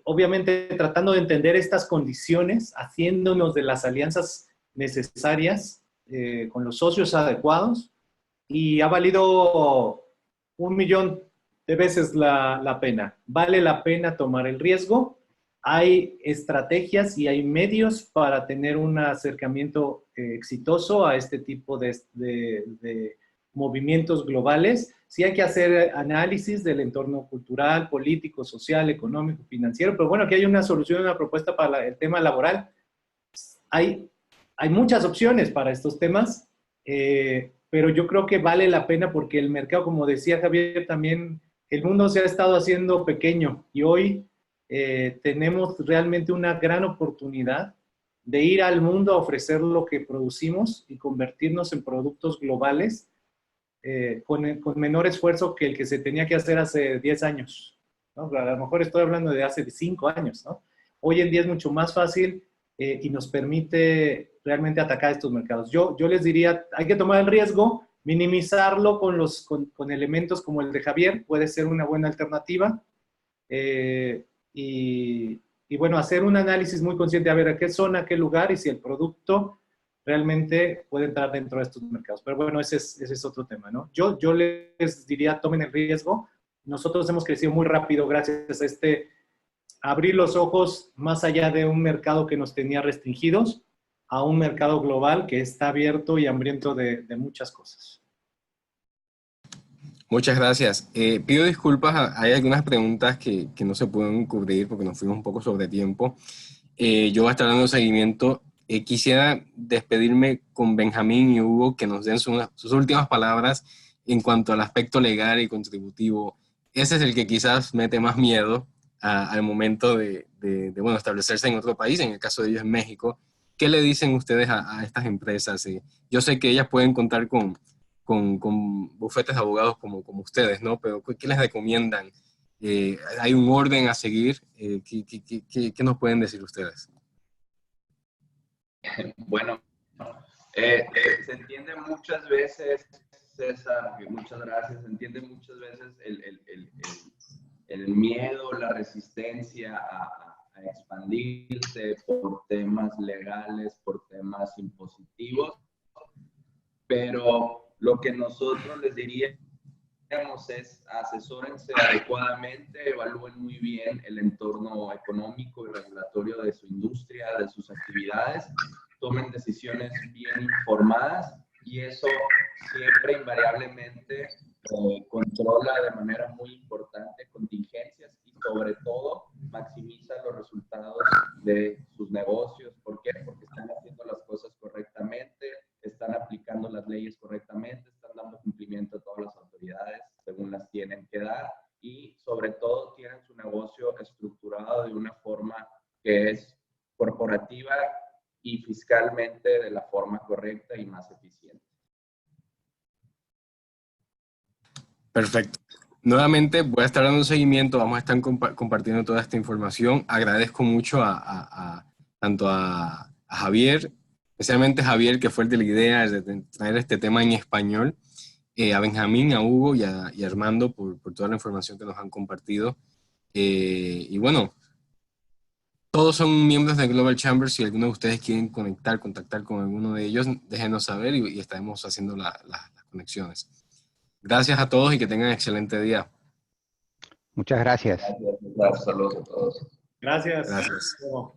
E: obviamente tratando de entender estas condiciones, haciéndonos de las alianzas necesarias con los socios adecuados y ha valido 1.000.000 de veces la pena. Vale la pena tomar el riesgo. Hay estrategias y hay medios para tener un acercamiento exitoso a este tipo de movimientos globales. Sí hay que hacer análisis del entorno cultural, político, social, económico, financiero, pero bueno, aquí hay una solución, una propuesta para el tema laboral. Hay muchas opciones para estos temas. pero yo creo que vale la pena porque el mercado, como decía Javier, también el mundo se ha estado haciendo pequeño y hoy tenemos realmente una gran oportunidad de ir al mundo a ofrecer lo que producimos y convertirnos en productos globales con menor esfuerzo que el que se tenía que hacer hace 10 años, ¿no? A lo mejor estoy hablando de hace 5 años, ¿no? Hoy en día es mucho más fácil y nos permite realmente atacar estos mercados. Yo les diría, hay que tomar el riesgo, minimizarlo con elementos como el de Javier, puede ser una buena alternativa. Y bueno, hacer un análisis muy consciente, a ver a qué zona, a qué lugar y si el producto realmente puede entrar dentro de estos mercados. Pero bueno, ese es otro tema, ¿no? Yo les diría, tomen el riesgo. Nosotros hemos crecido muy rápido gracias a abrir los ojos más allá de un mercado que nos tenía restringidos a un mercado global que está abierto y hambriento de muchas cosas.
A: Muchas gracias. Pido disculpas, hay algunas preguntas que no se pueden cubrir porque nos fuimos un poco sobre tiempo. Yo voy a estar dando seguimiento. Quisiera despedirme con Benjamín y Hugo, que nos den sus últimas palabras en cuanto al aspecto legal y contributivo. Ese es el que quizás mete más miedo al momento de bueno, establecerse en otro país, en el caso de ellos en México. ¿Qué le dicen ustedes a estas empresas? Yo sé que ellas pueden contar con bufetes de abogados como ustedes, ¿no? Pero ¿qué les recomiendan? ¿Hay un orden a seguir? ¿Qué nos pueden decir ustedes?
D: Bueno, se entiende muchas veces, César, muchas gracias, se entiende muchas veces el miedo, la resistencia a expandirse por temas legales, por temas impositivos, pero lo que nosotros les diríamos es asesórense adecuadamente, evalúen muy bien el entorno económico y regulatorio de su industria, de sus actividades, tomen decisiones bien informadas y eso siempre invariablemente controla de manera muy importante contingencias y sobre todo maximiza los resultados de sus negocios. ¿Por qué? Porque están haciendo las cosas correctamente, están aplicando las leyes correctamente, están dando cumplimiento a todas las autoridades según las tienen que dar y sobre todo tienen su negocio estructurado de una forma que es corporativa y fiscalmente de la forma correcta y más eficiente.
A: Perfecto. Nuevamente voy a estar dando seguimiento, vamos a estar compartiendo toda esta información. Agradezco mucho tanto a Javier, especialmente a Javier, que fue el de la idea de traer este tema en español, a Benjamín, a Hugo y a Armando por toda la información que nos han compartido. Y bueno, todos son miembros de Global Chamber. Si alguno de ustedes quieren contactar con alguno de ellos, déjenos saber y estaremos haciendo las conexiones. Gracias a todos y que tengan un excelente día.
B: Muchas gracias.
D: Gracias, saludos a todos.
E: Gracias.
A: Gracias.
E: Hasta luego.